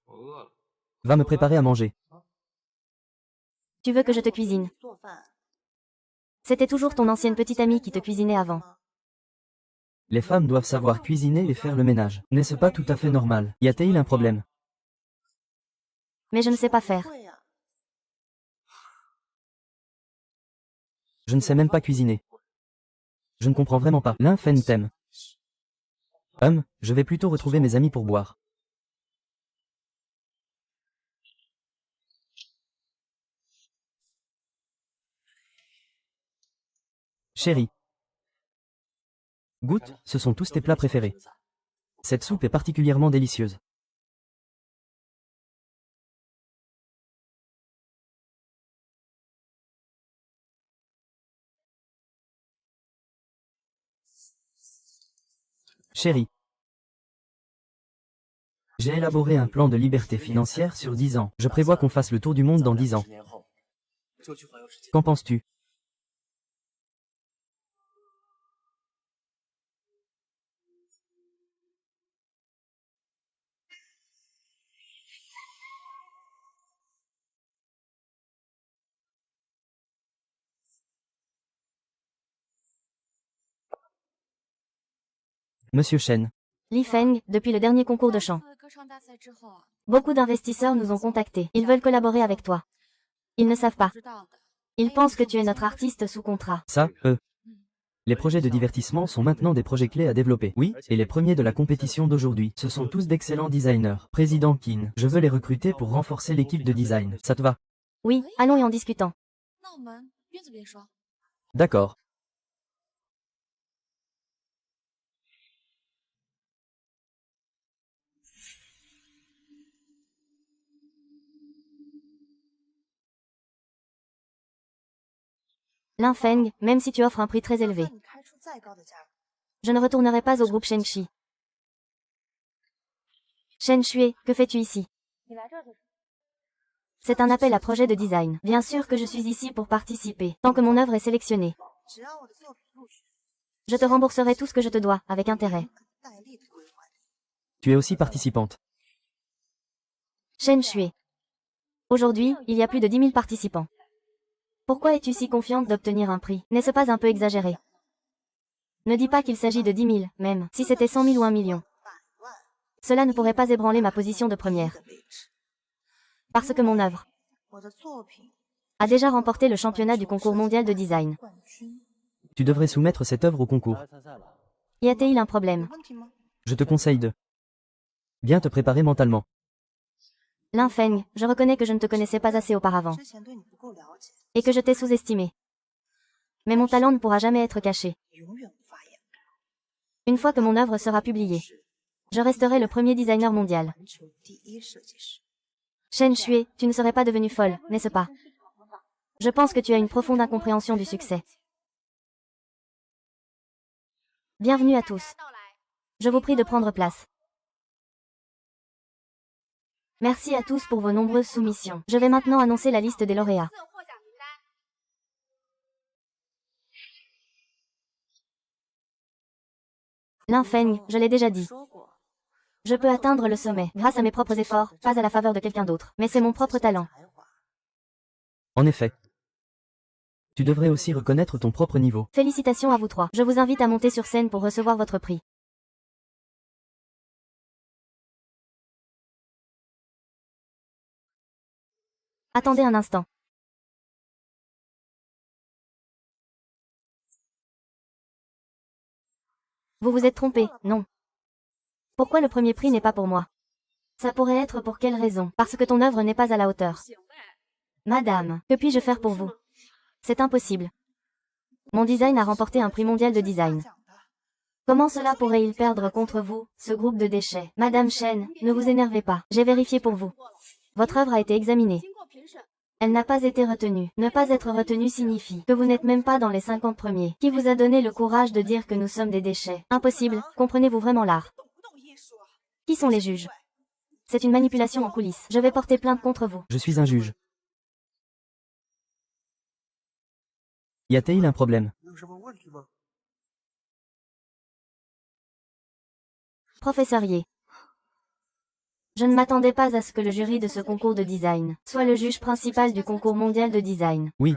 Va me préparer à manger. Tu veux que je te cuisine? C'était toujours ton ancienne petite amie qui te cuisinait avant. Les femmes doivent savoir cuisiner et faire le ménage. N'est-ce pas tout à fait normal? Y a-t-il un problème? Mais je ne sais pas faire. Je ne sais même pas cuisiner. Je ne comprends vraiment pas. Linfeng t'aime. Je vais plutôt retrouver mes amis pour boire. Chérie. Goûte, ce sont tous tes plats préférés. Cette soupe est particulièrement délicieuse. Chérie. J'ai élaboré un plan de liberté financière sur 10 ans. Je prévois qu'on fasse le tour du monde dans 10 ans. Qu'en penses-tu? Monsieur Shen. Li Feng, depuis le dernier concours de chant. Beaucoup d'investisseurs nous ont contactés. Ils veulent collaborer avec toi. Ils ne savent pas. Ils pensent que tu es notre artiste sous contrat. Ça, Les projets de divertissement sont maintenant des projets clés à développer. Oui, et les premiers de la compétition d'aujourd'hui, ce sont tous d'excellents designers. Président Kin, je veux les recruter pour renforcer l'équipe de design. Ça te va? Oui, allons et en discutons. 那我们约这边说。 D'accord. Lin Feng, même si tu offres un prix très élevé, 你开出再高的价格， je ne retournerai pas au groupe Shenxi. Shen Xue, que fais-tu ici? 你来这儿就是。 C'est un appel à projet de design. Bien sûr que je suis ici pour participer. Tant que mon œuvre est sélectionnée, 只要我的作品入选， je te rembourserai tout ce que je te dois, avec intérêt. 戴笠的归还。 Tu es aussi participante. Shen Xue. Aujourd'hui, il y a plus de 10 000 participants. Pourquoi es-tu si confiante d'obtenir un prix? N'est-ce pas un peu exagéré? Ne dis pas qu'il s'agit de 10 000, même si c'était 100 000 ou 1 million. Cela ne pourrait pas ébranler ma position de première. Parce que mon œuvre 我的作品 a déjà remporté le championnat du concours mondial de design. 冠军， Tu devrais soumettre cette œuvre au concours. Y a-t-il un problème? 有问题吗？ Je te conseille de bien te préparer mentalement. Lin Feng, je reconnais que je ne te connaissais pas assez auparavant, 之前对你不够了解， et que je t'ai sous-estimé. Mais mon talent ne pourra jamais être caché. 永远无法掩盖。 Une fois que mon œuvre sera publiée, je resterai le premier designer mondial. 全球第一设计师， Shen Xue, tu ne serais pas devenue folle, n'est-ce pas? Je pense que tu as une profonde incompréhension du succès. Bienvenue à tous. Je vous prie de prendre place. Merci à tous pour vos nombreuses soumissions. Je vais maintenant annoncer la liste des lauréats. Lin Feng, je l'ai déjà dit. 说过， Je peux atteindre le sommet grâce à mes propres efforts, pas à la faveur de quelqu'un d'autre. Mais c'est mon propre talent. 才华。 En effet. Tu devrais aussi reconnaître ton propre niveau. Félicitations à vous trois. Je vous invite à monter sur scène pour recevoir votre prix. Attendez un instant. Vous vous êtes trompé, non. Pourquoi le premier prix n'est pas pour moi? Ça pourrait être pour quelle raison? Parce que ton œuvre n'est pas à la hauteur. Madame, que puis-je faire pour vous? C'est impossible. Mon design a remporté un prix mondial de design. 讲的， Comment cela pourrait-il perdre contre vous, ce groupe de déchets? Madame Chen, ne vous énervez pas. J'ai vérifié pour vous. Votre œuvre a été examinée. 经过评审， Elle n'a pas été retenue. Ne pas être retenue signifie que vous n'êtes même pas dans les 50 premiers. Qui vous a donné le courage de dire que nous sommes des déchets? Impossible. Comprenez-vous vraiment l'art? 懂不懂艺术啊？ Qui sont les juges? C'est une manipulation en coulisses. Je vais porter plainte contre vous. Je suis un juge. Y a-t-il un problème? 有什么问题吗？ Professeur Ye. Je ne m'attendais pas à ce que le jury de ce concours de design soit le juge principal du concours mondial de design. Oui.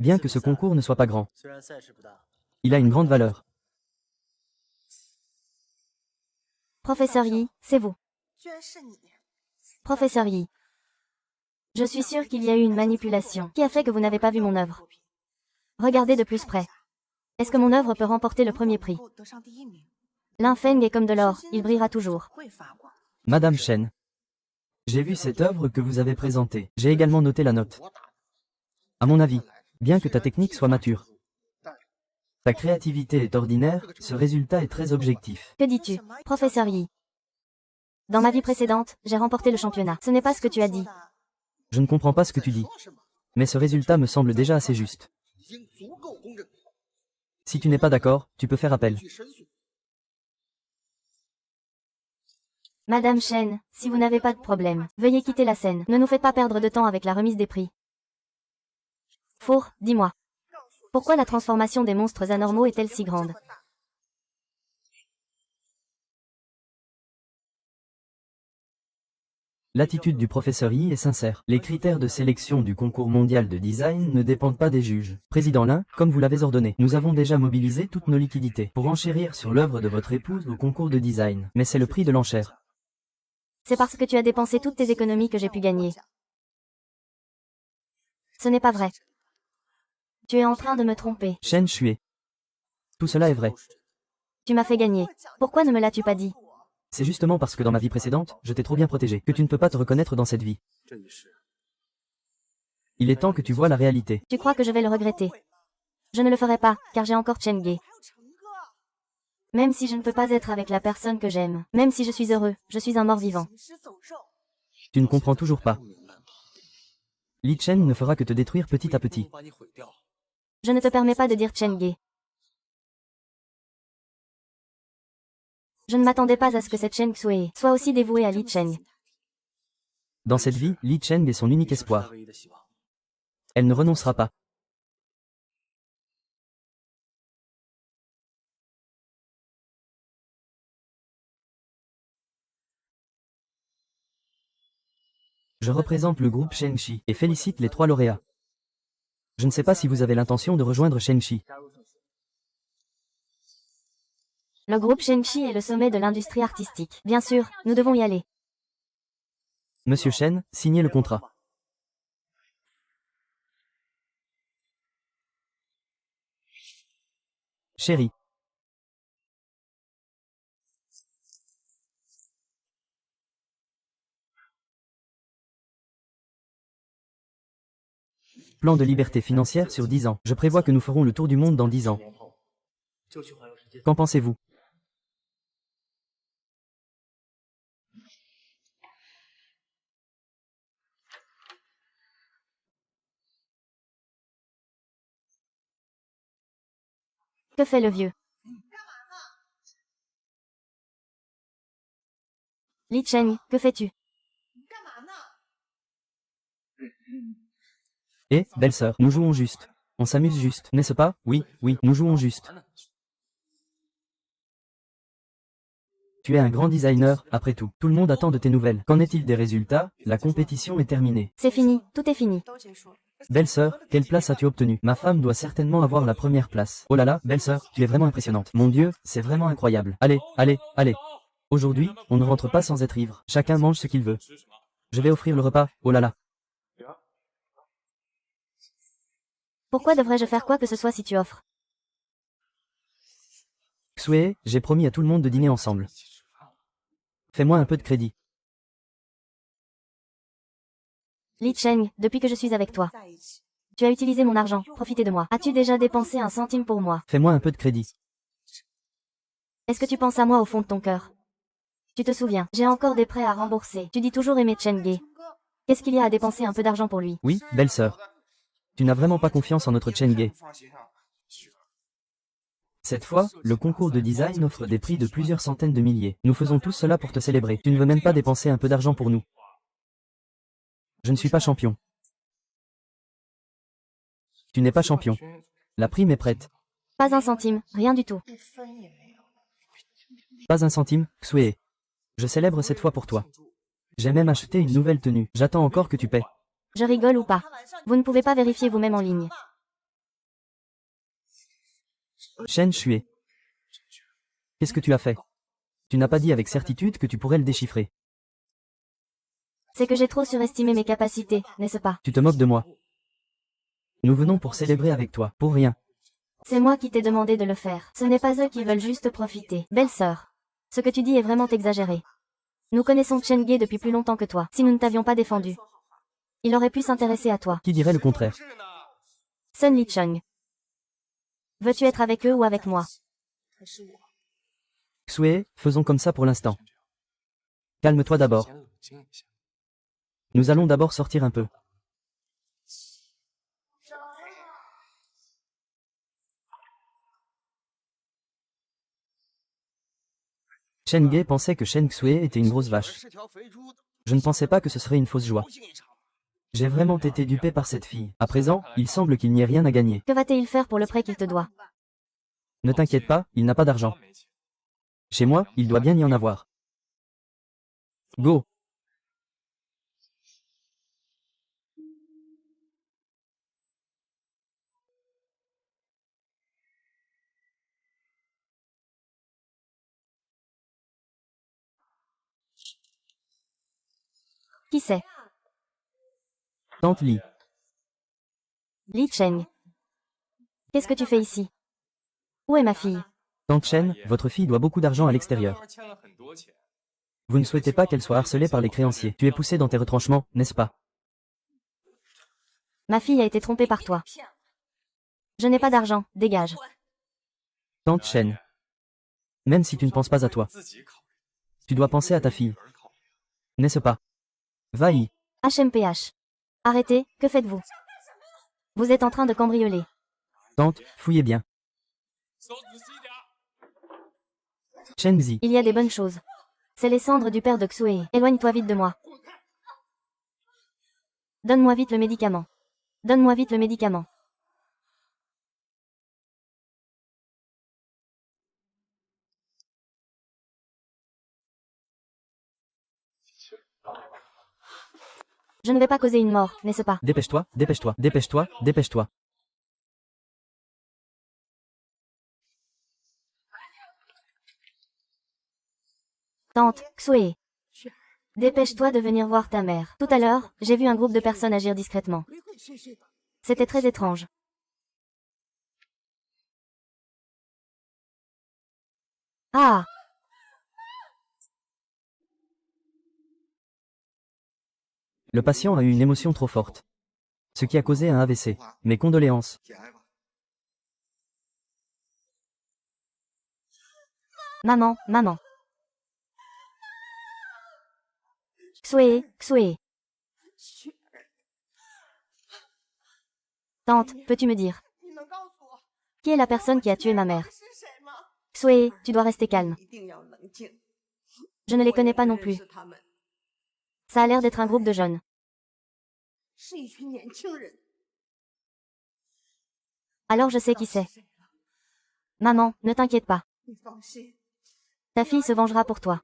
Bien que ce concours ne soit pas grand, 虽然赛事不大， il a une grande valeur. Professeur Yi, c'est vous. 居然是你！ Professeur Yi. Je suis sûr qu'il y a eu une manipulation qui a fait que vous n'avez pas vu mon œuvre. Regardez de plus près. Est-ce que mon œuvre peut remporter le premier prix? 得上第一名， Lin Feng est comme de l'or, il brillera toujours. 会发光。 Madame Chen. J'ai vu cette œuvre que vous avez présentée. J'ai également noté la note. À mon avis, bien que ta technique soit mature, ta créativité est ordinaire, ce résultat est très objectif. Que dis-tu, Professeur Yi? Dans ma vie précédente, j'ai remporté le championnat. Ce n'est pas ce que tu as dit. Je ne comprends pas ce que tu dis, 说什么？ mais ce résultat me semble déjà assez juste. 已经足够公正， Si tu n'es pas d'accord, tu peux faire appel. 去申诉。 Madame Chen, si vous n'avez pas de problème, veuillez quitter la scène. Ne nous faites pas perdre de temps avec la remise des prix. Four, dis-moi. Pourquoi la transformation des monstres anormaux est-elle si grande? L'attitude du professeur Yi est sincère. Les critères de sélection du concours mondial de design ne dépendent pas des juges. Président Lin, comme vous l'avez ordonné, nous avons déjà mobilisé toutes nos liquidités pour enchérir sur l'œuvre de votre épouse au concours de design. Mais c'est le prix de l'enchère. C'est parce que tu as dépensé toutes tes économies que j'ai pu gagner. Ce n'est pas vrai. Tu es en train de me tromper. Shen Shui. Tout cela est vrai. Tu m'as fait gagner. Pourquoi ne me l'as-tu pas dit? C'est justement parce que dans ma vie précédente, je t'ai trop bien protégé, que tu ne peux pas te reconnaître dans cette vie. Il est temps que tu vois la réalité. Tu crois que je vais le regretter? Je ne le ferai pas, car j'ai encore Chenge. Même si je ne peux pas être avec la personne que j'aime, même si je suis heureux, je suis un mort-vivant. Tu ne comprends toujours pas. Li Chen ne fera que te détruire petit à petit. Je ne te permets pas de dire Chenge. Je ne m'attendais pas à ce que cette Chen Xue soit aussi dévouée à Li Cheng. Dans cette vie, Li Chen est son unique espoir. Elle ne renoncera pas. Je représente le groupe Shengxi et félicite les 3 lauréats. Je ne sais pas si vous avez l'intention de rejoindre Shengxi. Le groupe Shengxi est le sommet de l'industrie artistique. Bien sûr, nous devons y aller. Monsieur Shen, signez le contrat. Chérie. Plan de liberté financière sur 10 ans. Je prévois que nous ferons le tour du monde dans 10 ans. Qu'en pensez-vous? Que fait le vieux? Li Cheng, que fais-tu? Eh, belle-sœur, nous jouons juste. On s'amuse juste, n'est-ce pas? Oui, oui, nous jouons juste. Tu es un grand designer, après tout. Tout le monde attend de tes nouvelles. Qu'en est-il des résultats? La compétition est terminée. C'est fini, tout est fini. Belle-sœur, quelle place as-tu obtenue? Ma femme doit certainement avoir la première place. Oh là là, belle-sœur, tu es vraiment impressionnante. Mon Dieu, c'est vraiment incroyable. Allez, allez, allez. Aujourd'hui, on ne rentre pas sans être ivre. Chacun mange ce qu'il veut. Je vais offrir le repas, oh là là. Pourquoi devrais-je faire quoi que ce soit si tu offres? Xue, j'ai promis à tout le monde de dîner ensemble. Fais-moi un peu de crédit. Li Cheng, depuis que je suis avec toi. Tu as utilisé mon argent, profitez de moi. As-tu déjà dépensé un centime pour moi? Fais-moi un peu de crédit. Est-ce que tu penses à moi au fond de ton cœur? Tu te souviens, j'ai encore des prêts à rembourser. Tu dis toujours aimer Chenge. Qu'est-ce qu'il y a à dépenser un peu d'argent pour lui? Oui, belle-sœur. Tu n'as vraiment pas confiance en notre Chenge. Cette fois, le concours de design offre des prix de plusieurs centaines de milliers. Nous faisons tout cela pour te célébrer. Tu ne veux même pas dépenser un peu d'argent pour nous. Je ne suis pas champion. Tu n'es pas champion. La prime est prête. Pas un centime, rien du tout. Pas un centime, Xue. Je célèbre cette fois pour toi. J'ai même acheté une nouvelle tenue. J'attends encore que tu paies. Je rigole ou pas? Vous ne pouvez pas vérifier vous-même en ligne. Shen Shui. Qu'est-ce que tu as fait? Tu n'as pas dit avec certitude que tu pourrais le déchiffrer. C'est que j'ai trop surestimé mes capacités, n'est-ce pas? Tu te moques de moi. Nous venons pour célébrer avec toi, pour rien. C'est moi qui t'ai demandé de le faire. Ce n'est pas eux qui veulent juste profiter. Belle-sœur. Ce que tu dis est vraiment exagéré. Nous connaissons Chenge depuis plus longtemps que toi. Si nous ne t'avions pas défendu, il aurait pu s'intéresser à toi. Qui dirait le contraire? Sun Li Cheng. Veux-tu être avec eux ou avec moi? Xue, faisons comme ça pour l'instant. Calme-toi d'abord. Nous allons d'abord sortir un peu. Chen Ge pensait que Shen Xue était une grosse vache. Je ne pensais pas que ce serait une fausse joie. J'ai vraiment été dupé par cette fille. À présent, il semble qu'il n'y ait rien à gagner. Que va-t-il faire pour le prêt qu'il te doit? Ne t'inquiète pas, il n'a pas d'argent. Chez moi, il doit bien y en avoir. Go! Qui sait? Tante Li. Li Cheng. Qu'est-ce que tu fais ici? Où est ma fille? Tante Chen, votre fille doit beaucoup d'argent à l'extérieur. Vous ne souhaitez pas qu'elle soit harcelée par les créanciers. Tu es poussé dans tes retranchements, n'est-ce pas? Ma fille a été trompée par toi. Je n'ai pas d'argent, dégage. Tante Chen. Même si tu ne penses pas à toi, tu dois penser à ta fille. N'est-ce pas? Va-y. HMPH. Arrêtez, que faites-vous? Vous êtes en train de cambrioler. Tante, fouillez bien. Chen Xi. Il y a des bonnes choses. C'est les cendres du père de Xue. Éloigne-toi vite de moi. Donne-moi vite le médicament. Donne-moi vite le médicament. Je ne vais pas causer une mort, n'est-ce pas? Dépêche-toi, dépêche-toi, dépêche-toi, dépêche-toi. Tante, Xue. Dépêche-toi de venir voir ta mère. Tout à l'heure, j'ai vu un groupe de personnes agir discrètement. C'était très étrange. Ah! Le patient a eu une émotion trop forte. Ce qui a causé un AVC. Mes condoléances. Maman, maman. Xue, Xue. Tante, peux-tu me dire? Qui est la personne qui a tué ma mère? Xue, tu dois rester calme. Je ne les connais pas non plus. Ça a l'air d'être un groupe de jeunes. Alors je sais qui c'est. Maman, ne t'inquiète pas. Ta fille se vengera pour toi.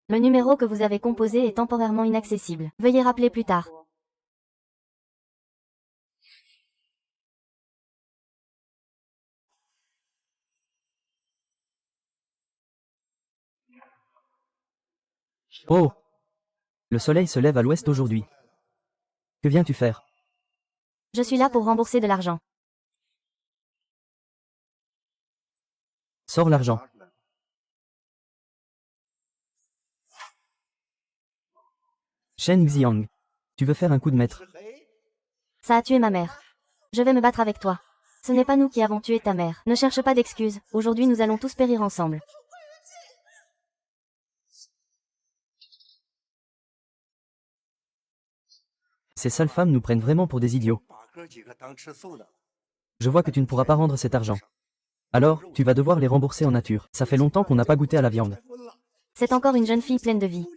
Le numéro que vous avez composé est temporairement inaccessible. Veuillez rappeler plus tard. Oh! Le soleil se lève à l'ouest aujourd'hui. Que viens-tu faire? Je suis là pour rembourser de l'argent. Sors l'argent. Shen Xiang. Tu veux faire un coup de maître? Ça a tué ma mère. Je vais me battre avec toi. Ce n'est pas nous qui avons tué ta mère. Ne cherche pas d'excuses. Aujourd'hui nous allons tous périr ensemble. Ces sales femmes nous prennent vraiment pour des idiots. Je vois que tu ne pourras pas rendre cet argent. Alors, tu vas devoir les rembourser en nature. Ça fait longtemps qu'on n'a pas goûté à la viande. C'est encore une jeune fille pleine de vie.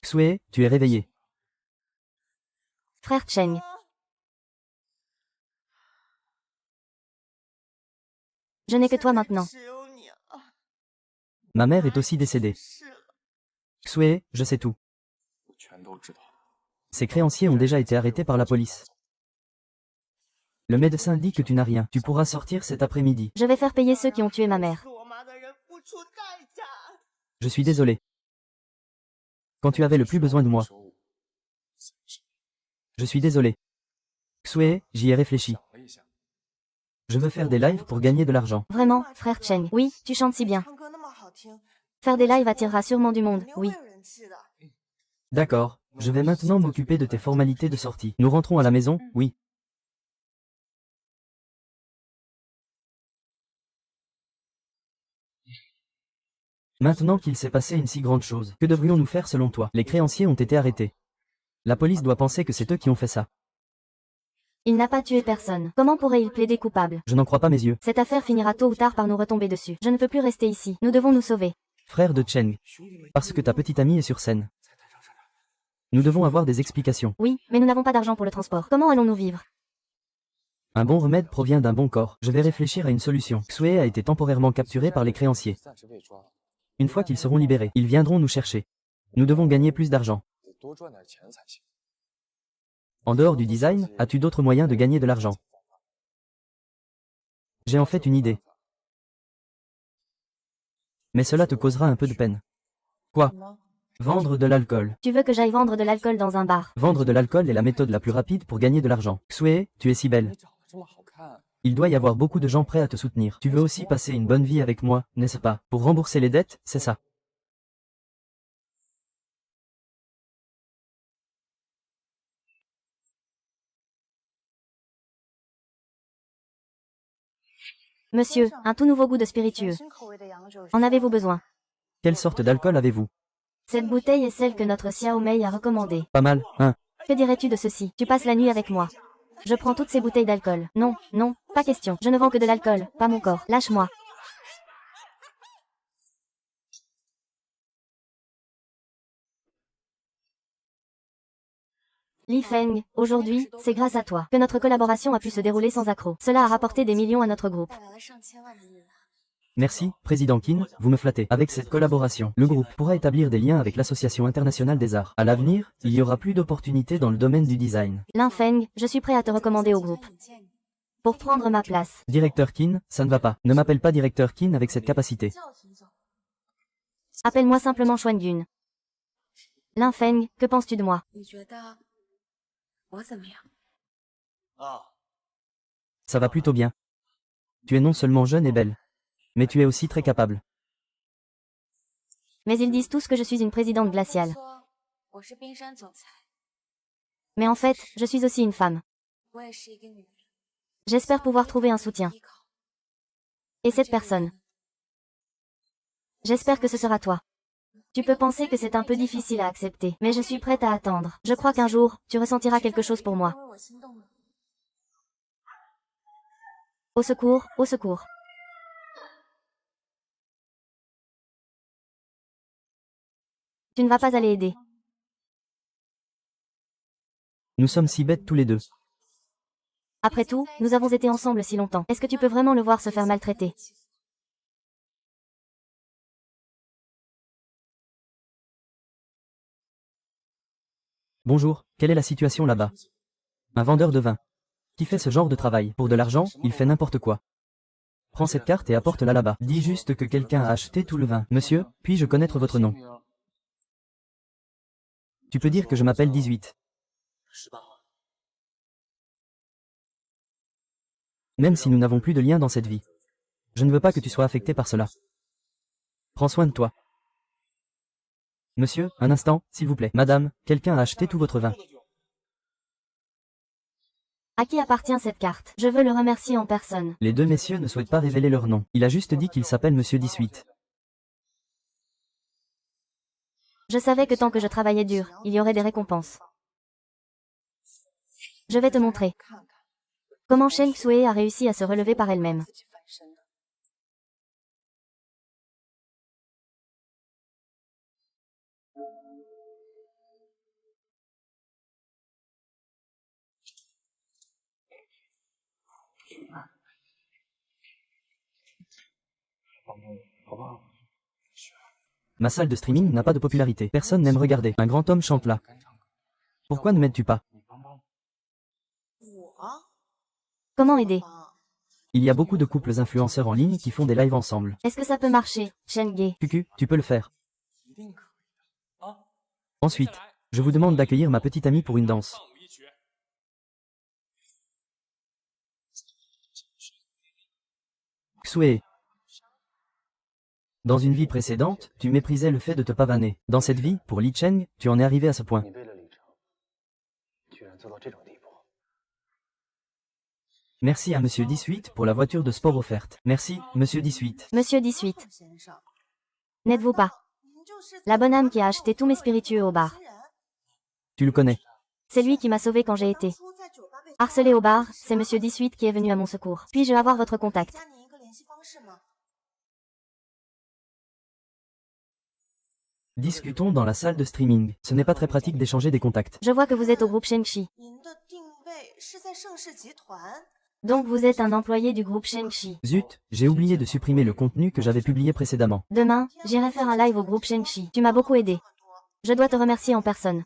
Xue, tu es réveillé. Frère Cheng. Je n'ai que toi maintenant. Ma mère est aussi décédée. Xue, je sais tout. Ces créanciers ont déjà été arrêtés par la police. Le médecin dit que tu n'as rien. Tu pourras sortir cet après-midi. Je vais faire payer ceux qui ont tué ma mère. Je suis désolé. Quand tu avais le plus besoin de moi. Je suis désolé. Xue, j'y ai réfléchi. Je veux faire des lives pour gagner de l'argent. Vraiment, frère Cheng. Oui, tu chantes si bien. Faire des lives attirera sûrement du monde, oui. D'accord, je vais maintenant m'occuper de tes formalités de sortie. Nous rentrons à la maison, oui. Maintenant qu'il s'est passé une si grande chose, que devrions-nous faire selon toi? Les créanciers ont été arrêtés. La police doit penser que c'est eux qui ont fait ça. Il n'a pas tué personne. Comment pourrait-il plaider coupable? Je n'en crois pas mes yeux. Cette affaire finira tôt ou tard par nous retomber dessus. Je ne peux plus rester ici. Nous devons nous sauver. Frère de Cheng. Parce que ta petite amie est sur scène. Nous devons avoir des explications. Oui, mais nous n'avons pas d'argent pour le transport. Comment allons-nous vivre? Un bon remède provient d'un bon corps. Je vais réfléchir à une solution. Xue a été temporairement capturé par les créanciers. Une fois qu'ils seront libérés, ils viendront nous chercher. Nous devons gagner plus d'argent. En dehors du design, as-tu d'autres moyens de gagner de l'argent? J'ai en fait une idée. Mais cela te causera un peu de peine. Quoi? Vendre de l'alcool. Tu veux que j'aille vendre de l'alcool dans un bar? Vendre de l'alcool est la méthode la plus rapide pour gagner de l'argent. Xue, tu es si belle. Il doit y avoir beaucoup de gens prêts à te soutenir. Tu veux aussi passer une bonne vie avec moi, n'est-ce pas? Pour rembourser les dettes, c'est ça. Monsieur, un tout nouveau goût de spiritueux. En avez-vous besoin? Quelle sorte d'alcool avez-vous? Cette bouteille est celle que notre Xiao Mei a recommandée. Pas mal, hein? Que dirais-tu de ceci? Tu passes la nuit avec moi. Je prends toutes ces bouteilles d'alcool. Non, non, pas question. Je ne vends que de l'alcool, pas mon corps. Lâche-moi. Li Feng, aujourd'hui, c'est grâce à toi que notre collaboration a pu se dérouler sans accroc. Cela a rapporté des millions à notre groupe. Merci, Président Qin, vous me flattez. Avec cette collaboration, le groupe pourra établir des liens avec l'Association internationale des arts. À l'avenir, il y aura plus d'opportunités dans le domaine du design. Lin Feng, je suis prêt à te recommander au groupe. Pour prendre ma place. Directeur Qin, ça ne va pas. Ne m'appelle pas Directeur Qin avec cette capacité. Appelle-moi simplement Xuan-Yun. Lin Feng, que penses-tu de moi? Ça va plutôt bien. Tu es non seulement jeune et belle, mais tu es aussi très capable. Mais ils disent tous que je suis une présidente glaciale. Mais en fait, je suis aussi une femme. J'espère pouvoir trouver un soutien. Et cette personne. J'espère que ce sera toi. Tu peux penser que c'est un peu difficile à accepter, mais je suis prête à attendre. Je crois qu'un jour, tu ressentiras quelque chose pour moi. Au secours, au secours. Tu ne vas pas aller aider. Nous sommes si bêtes tous les deux. Après tout, nous avons été ensemble si longtemps. Est-ce que tu peux vraiment le voir se faire maltraiter? Bonjour, quelle est la situation là-bas? Un vendeur de vin. Qui fait ce genre de travail? Pour de l'argent, il fait n'importe quoi. Prends cette carte et apporte-la là-bas. Dis juste que quelqu'un a acheté tout le vin. Monsieur, puis-je connaître votre nom? Tu peux dire que je m'appelle 18. Même si nous n'avons plus de lien dans cette vie. Je ne veux pas que tu sois affecté par cela. Prends soin de toi. Monsieur, un instant, s'il vous plaît. Madame, quelqu'un a acheté tout votre vin. À qui appartient cette carte? Je veux le remercier en personne. Les deux messieurs ne souhaitent pas révéler leur nom. Il a juste dit qu'il s'appelle Monsieur 18. Je savais que tant que je travaillais dur, il y aurait des récompenses. Je vais te montrer. Comment Shen Xue a réussi à se relever par elle-même. Ma salle de streaming n'a pas de popularité. Personne n'aime regarder. Un grand homme chante là. Pourquoi ne m'aides-tu pas? Comment aider? Il y a beaucoup de couples influenceurs en ligne qui font des lives ensemble. Est-ce que ça peut marcher, Shen Ge? Cucu, tu peux le faire. Ensuite, je vous demande d'accueillir ma petite amie pour une danse. Xue. Dans une vie précédente, tu méprisais le fait de te pavaner. Dans cette vie, pour Li Cheng, tu en es arrivé à ce point. Merci à Monsieur 18 pour la voiture de sport offerte. Merci, Monsieur 18. Monsieur 18. N'êtes-vous pas la bonne âme qui a acheté tous mes spiritueux au bar? Tu le connais. C'est lui qui m'a sauvé quand j'ai été harcelé au bar, c'est Monsieur 18 qui est venu à mon secours. Puis-je avoir votre contact? Discutons dans la salle de streaming. Ce n'est pas très pratique d'échanger des contacts. Je vois que vous êtes au groupe Shengxi. Donc vous êtes un employé du groupe Shengxi. Zut, j'ai oublié de supprimer le contenu que j'avais publié précédemment. Demain, j'irai faire un live au groupe Shengxi. Tu m'as beaucoup aidé. Je dois te remercier en personne.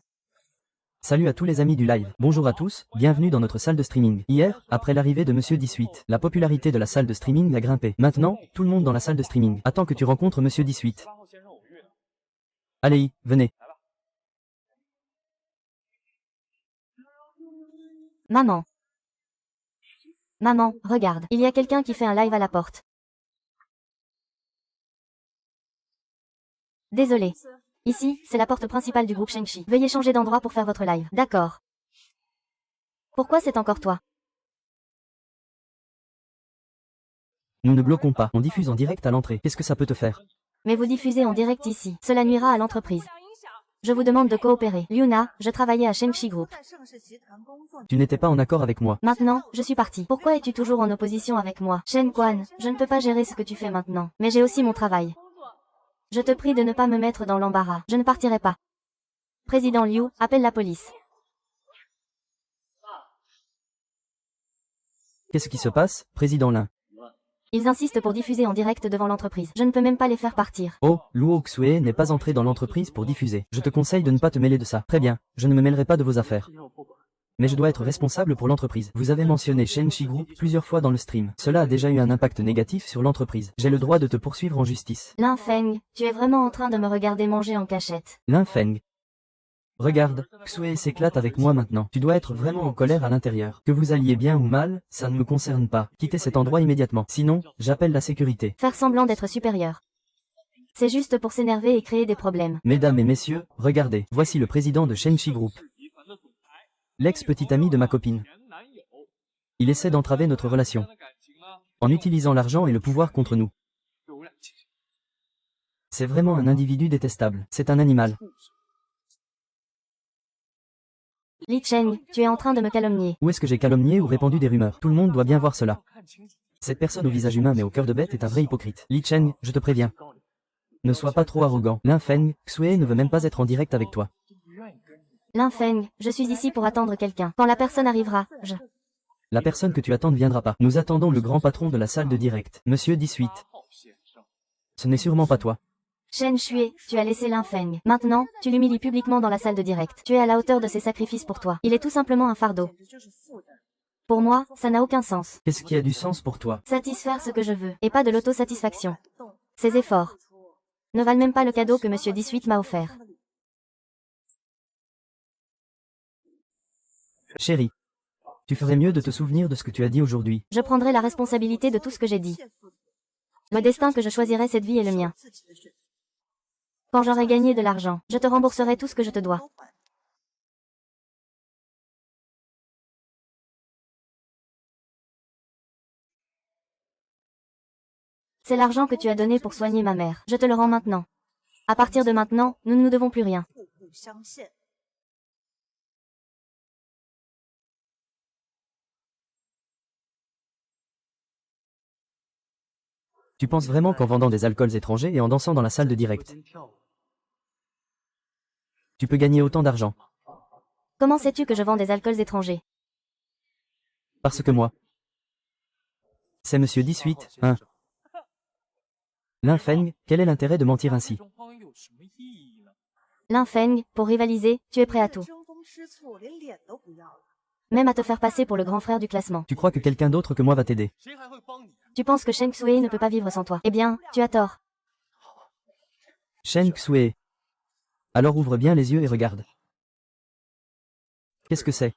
Salut à tous les amis du live. Bonjour à tous, bienvenue dans notre salle de streaming. Hier, après l'arrivée de Monsieur 18, la popularité de la salle de streaming a grimpé. Maintenant, tout le monde dans la salle de streaming attend que tu rencontres Monsieur 18. Allez, venez. Maman. Maman, regarde, il y a quelqu'un qui fait un live à la porte. Désolé. Ici, c'est la porte principale du groupe Shengshi. Veuillez changer d'endroit pour faire votre live. D'accord. Pourquoi c'est encore toi? Nous ne bloquons pas, on diffuse en direct à l'entrée. Qu'est-ce que ça peut te faire? Mais vous diffusez en direct ici. Cela nuira à l'entreprise. Je vous demande de coopérer. Liuna, je travaillais à Shengshi Group. Tu n'étais pas en accord avec moi. Maintenant, je suis partie. Pourquoi es-tu toujours en opposition avec moi? Shen Quan, je ne peux pas gérer ce que tu fais maintenant. Mais j'ai aussi mon travail. Je te prie de ne pas me mettre dans l'embarras. Je ne partirai pas. Président Liu, appelle la police. Qu'est-ce qui se passe, Président Lin? Ils insistent pour diffuser en direct devant l'entreprise. Je ne peux même pas les faire partir. Oh, Luo Xue n'est pas entré dans l'entreprise pour diffuser. Je te conseille de ne pas te mêler de ça. Très bien, je ne me mêlerai pas de vos affaires. Mais je dois être responsable pour l'entreprise. Vous avez mentionné Shengshi Group plusieurs fois dans le stream. Cela a déjà eu un impact négatif sur l'entreprise. J'ai le droit de te poursuivre en justice. Lin Feng, tu es vraiment en train de me regarder manger en cachette. Lin Feng. Regarde, Xue s'éclate avec moi maintenant. Tu dois être vraiment en colère à l'intérieur. Que vous alliez bien ou mal, ça ne me concerne pas. Quittez cet endroit immédiatement. Sinon, j'appelle la sécurité. Faire semblant d'être supérieur. C'est juste pour s'énerver et créer des problèmes. Mesdames et messieurs, regardez. Voici le président de Shengshi Group. L'ex-petit ami de ma copine. Il essaie d'entraver notre relation. En utilisant l'argent et le pouvoir contre nous. C'est vraiment un individu détestable. C'est un animal. Li Cheng, tu es en train de me calomnier. Où est-ce que j'ai calomnié ou répandu des rumeurs? Tout le monde doit bien voir cela. Cette personne au visage humain mais au cœur de bête est un vrai hypocrite. Li Cheng, je te préviens. Ne sois pas trop arrogant. Lin Feng, Xue ne veut même pas être en direct avec toi. Lin Feng, je suis ici pour attendre quelqu'un. Quand la personne arrivera, La personne que tu attends ne viendra pas. Nous attendons le grand patron de la salle de direct. Monsieur 18. Ce n'est sûrement pas toi. Shen Xue, tu as laissé Lin Feng. Maintenant, tu l'humilies publiquement dans la salle de direct. Tu es à la hauteur de ses sacrifices pour toi. Il est tout simplement un fardeau. Pour moi, ça n'a aucun sens. Qu'est-ce qui a du sens pour toi? Satisfaire ce que je veux, et pas de l'autosatisfaction. Ces efforts ne valent même pas le cadeau que Monsieur 18 m'a offert. Chérie, tu ferais mieux de te souvenir de ce que tu as dit aujourd'hui. Je prendrai la responsabilité de tout ce que j'ai dit. Le destin que je choisirai cette vie est le mien. Quand j'aurai gagné de l'argent, je te rembourserai tout ce que je te dois. C'est l'argent que tu as donné pour soigner ma mère. Je te le rends maintenant. À partir de maintenant, nous ne nous devons plus rien. Tu penses vraiment qu'en vendant des alcools étrangers et en dansant dans la salle de direct, tu peux gagner autant d'argent? Comment sais-tu que je vends des alcools étrangers? Parce que moi, c'est Monsieur 18, hein. Lin Feng, quel est l'intérêt de mentir ainsi? Lin Feng, pour rivaliser, tu es prêt à tout. Même à te faire passer pour le grand frère du classement. Tu crois que quelqu'un d'autre que moi va t'aider? Tu penses que Sheng Xue ne peut pas vivre sans toi. Eh bien, tu as tort. Shen Xue. Alors ouvre bien les yeux et regarde. Qu'est-ce que c'est?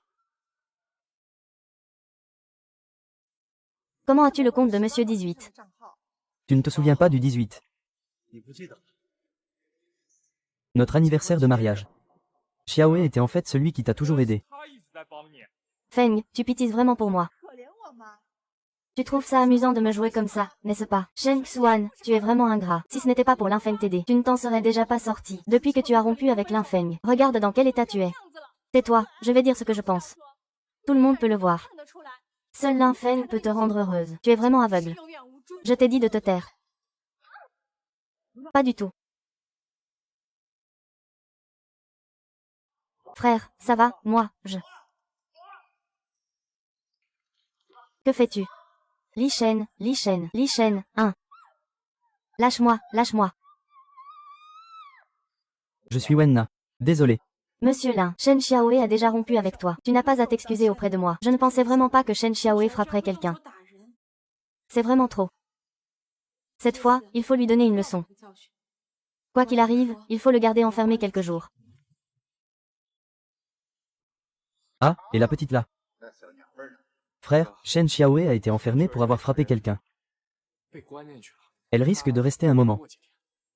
Comment as-tu le compte de Monsieur 18? Tu ne te souviens pas du 18. Notre anniversaire de mariage. Xiaoe était en fait celui qui t'a toujours aidé. Feng, tu pitiés vraiment pour moi. Tu trouves ça amusant de me jouer comme ça, n'est-ce pas? Shen Xuan, tu es vraiment ingrat. Si ce n'était pas pour Lin Feng t'aider, tu ne t'en serais déjà pas sorti. Depuis que tu as rompu avec Lin Feng, regarde dans quel état tu es. Tais-toi, je vais dire ce que je pense. Tout le monde peut le voir. Seul Lin Feng peut te rendre heureuse. Tu es vraiment aveugle. Je t'ai dit de te taire. Pas du tout. Frère, ça va, moi, Que fais-tu? Li Shen, 1. Lâche-moi, lâche-moi. Je suis Wenna. Désolé. Monsieur Lin, Shen Xiaoe a déjà rompu avec toi. Tu n'as pas à t'excuser auprès de moi. Je ne pensais vraiment pas que Shen Xiaoe frapperait quelqu'un. C'est vraiment trop. Cette fois, il faut lui donner une leçon. Quoi qu'il arrive, il faut le garder enfermé quelques jours. Ah, et la petite là. Frère, Shen Xiaoe a été enfermée pour avoir frappé quelqu'un. Elle risque de rester un moment.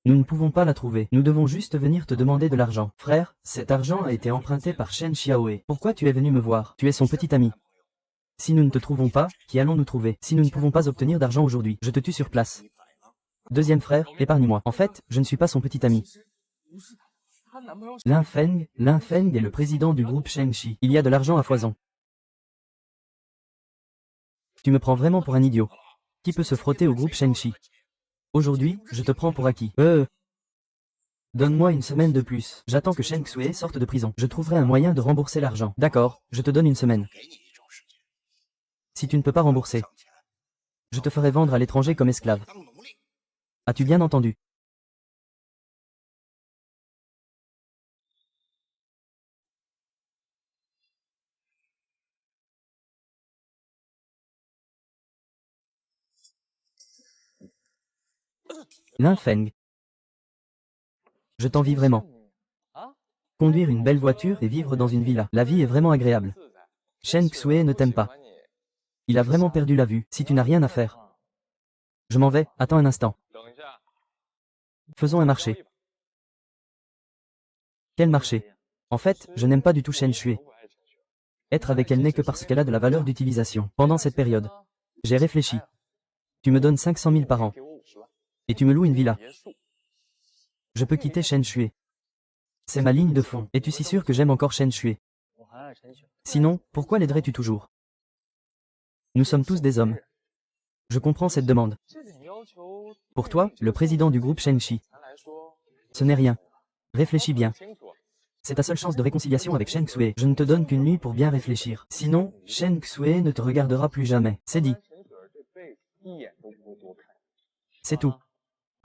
Nous ne pouvons pas la trouver. Nous devons juste venir te demander de l'argent. Frère, cet argent a été emprunté par Shen Xiaoe. Pourquoi tu es venu me voir? Tu es son petit ami. Si nous ne te trouvons pas, qui allons-nous trouver? Si nous ne pouvons pas obtenir d'argent aujourd'hui, je te tue sur place. Deuxième frère, épargne-moi. En fait, je ne suis pas son petit ami. Lin Feng est le président du groupe Shengxi. Il y a de l'argent à foison. Tu me prends vraiment pour un idiot. Qui peut se frotter au groupe Shengxi? Aujourd'hui, je te prends pour acquis. Donne-moi une semaine de plus. J'attends que Shen Xue sorte de prison. Je trouverai un moyen de rembourser l'argent. D'accord, je te donne une semaine. Si tu ne peux pas rembourser, je te ferai vendre à l'étranger comme esclave. As-tu bien entendu? Lin Feng. Je t'envie vraiment. Conduire une belle voiture et vivre dans une villa. La vie est vraiment agréable. Shen Xue ne t'aime pas. Il a vraiment perdu la vue. Si tu n'as rien à faire. Je m'en vais, attends un instant. Faisons un marché. Quel marché? En fait, je n'aime pas du tout Shen Xue. Être avec elle n'est que parce qu'elle a de la valeur d'utilisation. Pendant cette période, j'ai réfléchi. Tu me donnes 500 000 par an. Et tu me loues une villa. Je peux quitter Shen Xue. C'est ma ligne de fond. Es-tu si sûr que j'aime encore Shen Xue? Sinon, pourquoi l'aiderais-tu toujours? Nous sommes tous des hommes. Je comprends cette demande. Pour toi, le président du groupe Shengxi, ce n'est rien. Réfléchis bien. C'est ta seule chance de réconciliation avec Shen Xue. Je ne te donne qu'une nuit pour bien réfléchir. Sinon, Shen Xue ne te regardera plus jamais. C'est dit. C'est tout.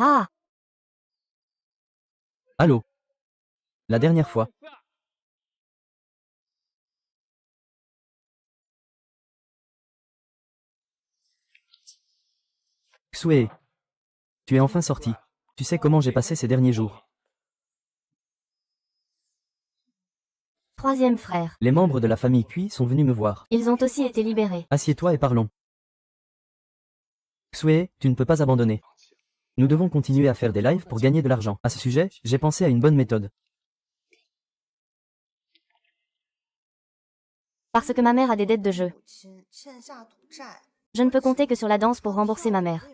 Ah! Allô? La dernière fois. Xue. Tu es enfin sorti. Tu sais comment j'ai passé ces derniers jours. Troisième frère. Les membres de la famille Cui sont venus me voir. Ils ont aussi été libérés. Assieds-toi et parlons. Xue, tu ne peux pas abandonner. Nous devons continuer à faire des lives pour gagner de l'argent. À ce sujet, j'ai pensé à une bonne méthode. Parce que ma mère a des dettes de jeu. Je ne peux compter que sur la danse pour rembourser ma mère.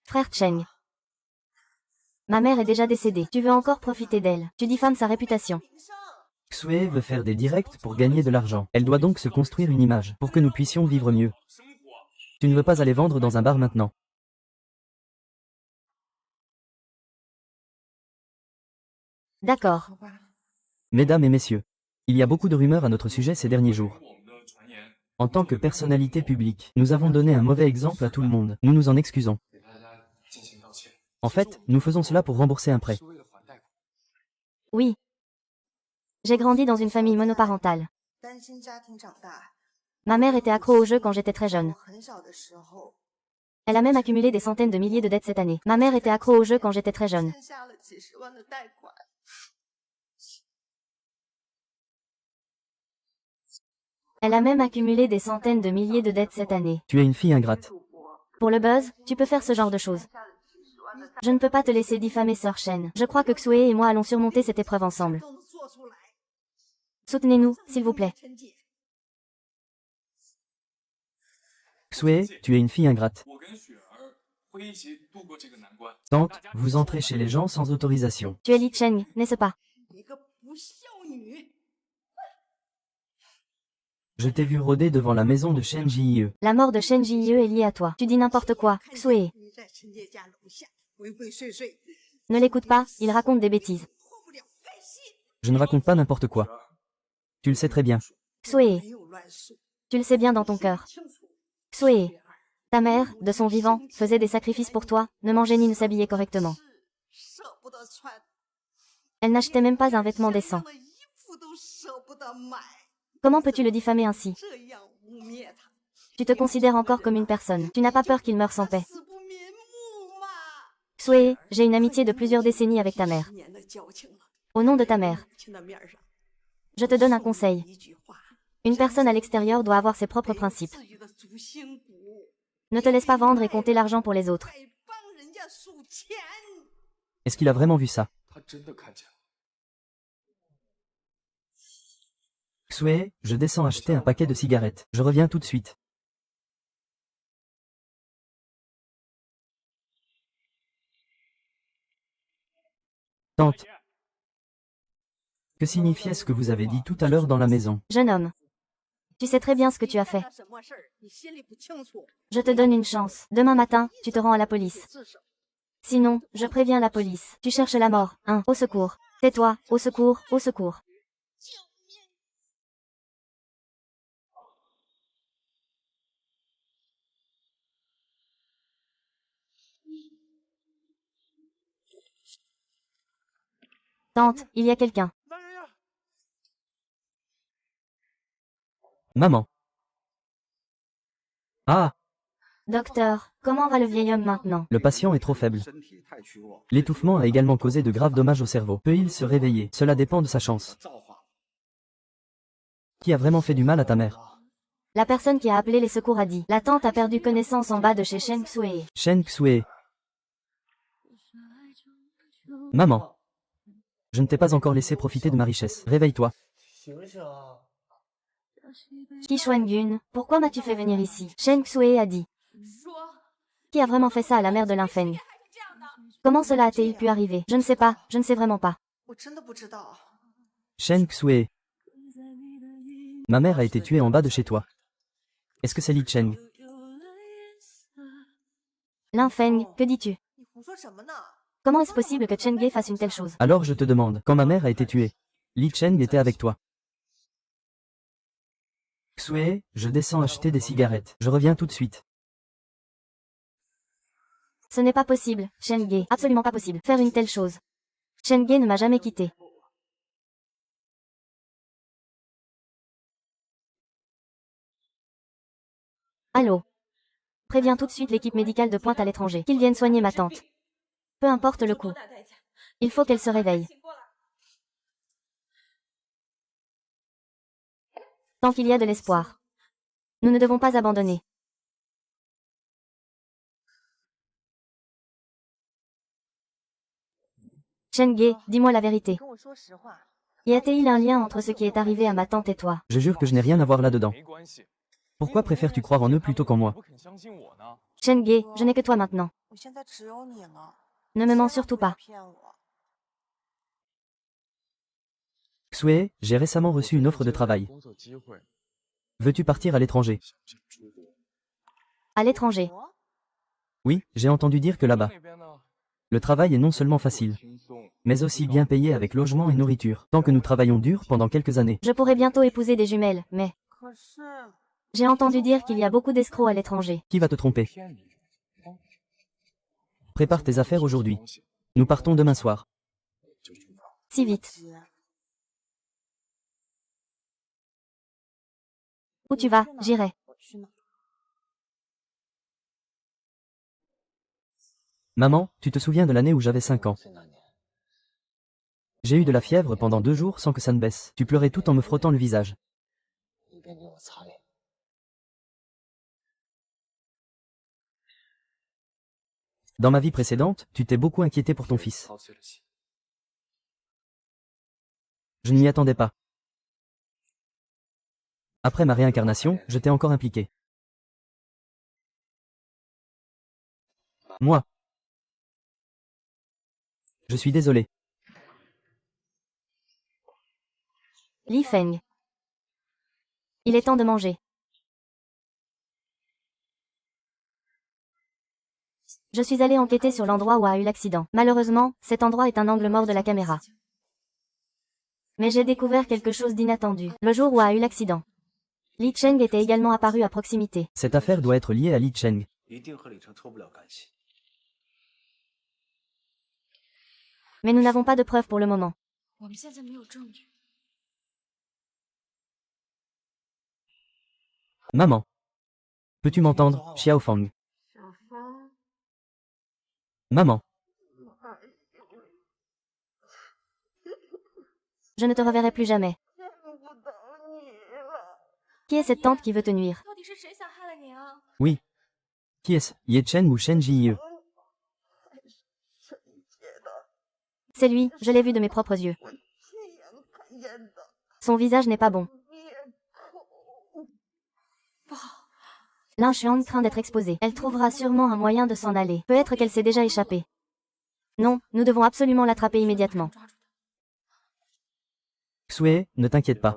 Frère Cheng. Ma mère est déjà décédée. Tu veux encore profiter d'elle. Tu diffames sa réputation. Xue veut faire des directs pour gagner de l'argent. Elle doit donc se construire une image pour que nous puissions vivre mieux. Tu ne veux pas aller vendre dans un bar maintenant. D'accord. Mesdames et messieurs, il y a beaucoup de rumeurs à notre sujet ces derniers jours. En tant que personnalité publique, nous avons donné un mauvais exemple à tout le monde. Nous nous en excusons. En fait, nous faisons cela pour rembourser un prêt. Oui. J'ai grandi dans une famille monoparentale. Ma mère était accro aux jeux quand j'étais très jeune. Elle a même accumulé des centaines de milliers de dettes cette année. Ma mère était accro aux jeux quand j'étais très jeune. Elle a même accumulé des centaines de milliers de dettes cette année. Tu es une fille ingrate. Pour le buzz, tu peux faire ce genre de choses. Je ne peux pas te laisser diffamer Sœur Shen. Je crois que Xue et moi allons surmonter cette épreuve ensemble. Soutenez-nous, s'il vous plaît. Xue, tu es une fille ingrate. Tante, vous entrez chez les gens sans autorisation. Tu es Li Cheng, n'est-ce pas? Je t'ai vu rôder devant la maison de Shen Jie. La mort de Shen Jie est liée à toi. Tu dis n'importe quoi, Xue. Ne l'écoute pas, il raconte des bêtises. Je ne raconte pas n'importe quoi. Tu le sais très bien. Xue. Tu le sais bien dans ton cœur. Xue. Ta mère, de son vivant, faisait des sacrifices pour toi, ne mangeait ni ne s'habillait correctement. Elle n'achetait même pas un vêtement décent. 都舍不得买， Comment peux-tu le diffamer ainsi? 这样污蔑他， Tu te considères encore comme une personne. Tu n'as pas peur qu'il meure sans paix. 死不瞑目嘛。 Xue, j'ai une amitié de plusieurs décennies avec ta mère. 10年的交情了， Au nom de ta mère, 母亲的面上， je te donne un 送你 conseil. 一句话， Une personne à l'extérieur doit avoir ses propres 没有 principes. 自己的主心骨， Ne te laisse pas vendre et compter l'argent pour les autres. 还帮人家数钱。 Est-ce qu'il a vraiment vu ça? 他真的看见了。 Xue, je descends acheter un paquet de cigarettes. Je reviens tout de suite. Tante. Que signifiait ce que vous avez dit tout à l'heure dans la maison? Jeune homme, tu sais très bien ce que tu as fait. 什么事儿你心里不清楚？ Je te donne une chance. Demain matin, tu te rends à la police. 自首。 Sinon, je préviens la police. Tu cherches la mort. Hein? Au secours. Tais-toi. Au secours. Au secours. Tante, il y a quelqu'un. 来人呀！ Maman. Ah, Docteur, comment va le vieil homme maintenant? le patient est trop faible. 身体太虚弱， L'étouffement a également causé de graves dommages au cerveau. Peut-il se réveiller? Cela dépend de sa chance. 造化。 Qui a vraiment fait du mal à ta mère? La personne qui a appelé les secours a dit. La tante a perdu connaissance en bas de chez Shen Xue. Shen Xue. Maman. Je ne t'ai pas encore laissé profiter de ma richesse. Réveille-toi. 醒醒啊！ Qishuan-gun, pourquoi m'as-tu fait venir ici? Shen Xue a dit. Qui a vraiment fait ça à la mère de Linfeng? Comment cela a-t-il pu arriver? Je ne sais pas, je ne sais vraiment pas. 我真的不知道。 Shen Xue. Ma mère a été tuée en bas de chez toi. Est-ce que c'est Li Cheng? Linfeng, que dis-tu? 你胡说什么呢？ Comment est-ce possible que Chen Ge fasse une telle chose? Alors je te demande, quand ma mère a été tuée, Li Cheng était avec toi. Xue, je descends acheter des cigarettes. Je reviens tout de suite. Ce n'est pas possible, Chen Ge. Absolument pas possible. Faire une telle chose. Chen Ge ne m'a jamais quitté. Allô? Préviens tout de suite l'équipe médicale de pointe à l'étranger, qu'ils viennent soigner ma tante. Peu importe le coût. Il faut qu'elle se réveille. Tant qu'il y a de l'espoir. Nous ne devons pas abandonner. Chen Ge, dis-moi la vérité. 跟我说实话， Y a-t-il un lien entre ce qui est arrivé à ma tante et toi? Je jure que je n'ai rien à voir là-dedans. 没关系。 Pourquoi préfères-tu croire en eux plutôt qu'en moi? 不肯相信我呢？ Chen Ge, je n'ai que toi maintenant. 我现在只有你了， Ne me mens surtout 千万 pas. 不要骗我。 Xue, j'ai récemment reçu une offre de travail. 工作机会 Veux-tu partir à l'étranger? 想出国。 À l'étranger. 我 Oui, j'ai entendu dire que là-bas, 那边呢？ le travail est non seulement facile, 轻松。 mais aussi bien payé avec logement et nourriture, tant que nous travaillons dur pendant quelques années. Je pourrais bientôt épouser des jumelles, mais 可是 j'ai entendu dire qu'il y a beaucoup d'escrocs à l'étranger. Qui va te tromper? 骗你。 Prépare tes affaires aujourd'hui. Nous partons demain soir. 就出发。 Si vite. 姐， Où tu vas, j'irai. 我去哪？ Maman, tu te souviens de l'année où j'avais 5 ans? J'ai eu de la fièvre pendant 2 jours sans que ça ne baisse. Tu pleurais tout en me frottant le visage. 一边给我擦脸。 Dans ma vie précédente, tu t'es beaucoup inquiété pour ton fils. 操碎了心。 Je ne m'y attendais pas. Après ma réincarnation, je t'ai encore impliqué. Moi. Je suis désolé. Li Feng. Il est temps de manger. Je suis allé enquêter sur l'endroit où a eu l'accident. Malheureusement, cet endroit est un angle mort de la caméra. Mais j'ai découvert quelque chose d'inattendu. Le jour où a eu l'accident, Li Cheng était également apparu à proximité. Cette affaire doit être liée à Li Cheng. 一定和李成脱不了干系。 Mais nous n'avons pas de preuves pour le moment. 我们现在没有证据。Maman. Peux-tu m'entendre, Xiaofang? Maman. Je ne te reverrai plus jamais. Qui est cette tante qui veut te nuire? Oui. Qui est-ce? Ye Chen ou Shen Jie? C'est lui, je l'ai vu de mes propres yeux. Son visage n'est pas bon. Lin Xuan craint d'être exposée. Elle trouvera sûrement un moyen de s'en aller. Peut-être qu'elle s'est déjà échappée. Non, nous devons absolument l'attraper immédiatement. Xue, ne t'inquiète pas.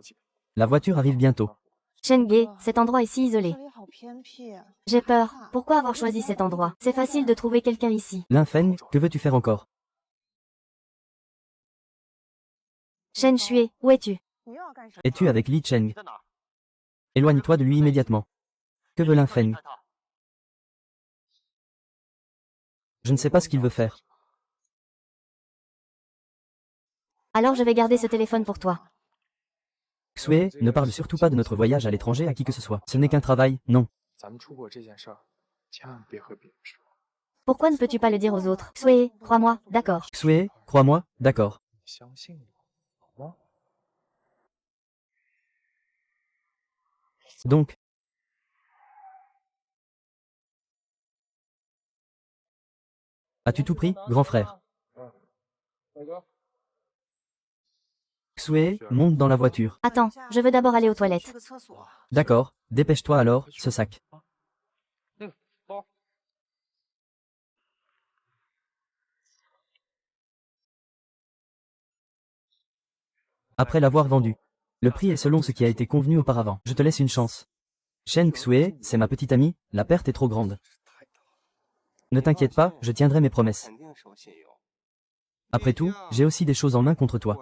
La voiture arrive bientôt. Shen Ge, cet endroit est si isolé. 这里好偏僻。 J'ai peur. Pourquoi avoir choisi cet endroit? C'est facile de trouver quelqu'un ici. Lin Feng, que veux-tu faire encore? Shen Xue, où es-tu? 你又要干什么？ Es-tu avec Li Cheng? Éloigne-toi de lui immédiatement. Que veut Lin Feng? Je ne sais pas ce qu'il veut faire. Alors je vais garder ce téléphone pour toi. Xue, ne parle surtout pas de notre voyage à l'étranger à qui que ce soit. Ce n'est qu'un travail, non. 咱们出国这件事儿，千万别和别人说。 Pourquoi ne peux-tu pas le dire aux autres? Xue, crois-moi, d'accord. Xue, crois-moi, d'accord. 相信我，好吗？ Donc. As-tu tout pris, grand frère? 大哥， Xue, monte dans la voiture. Attends, je veux d'abord aller aux 去 toilettes. 个厕所。 D'accord, dépêche-toi alors, ce sac. 包。 Après l'avoir vendu. Le prix est selon ce qui a été convenu auparavant. Je te laisse une chance. Shen Xue, c'est ma petite amie, la perte est trop grande. Ne t'inquiète pas, je tiendrai mes promesses. Après tout, j'ai aussi des choses en main contre toi.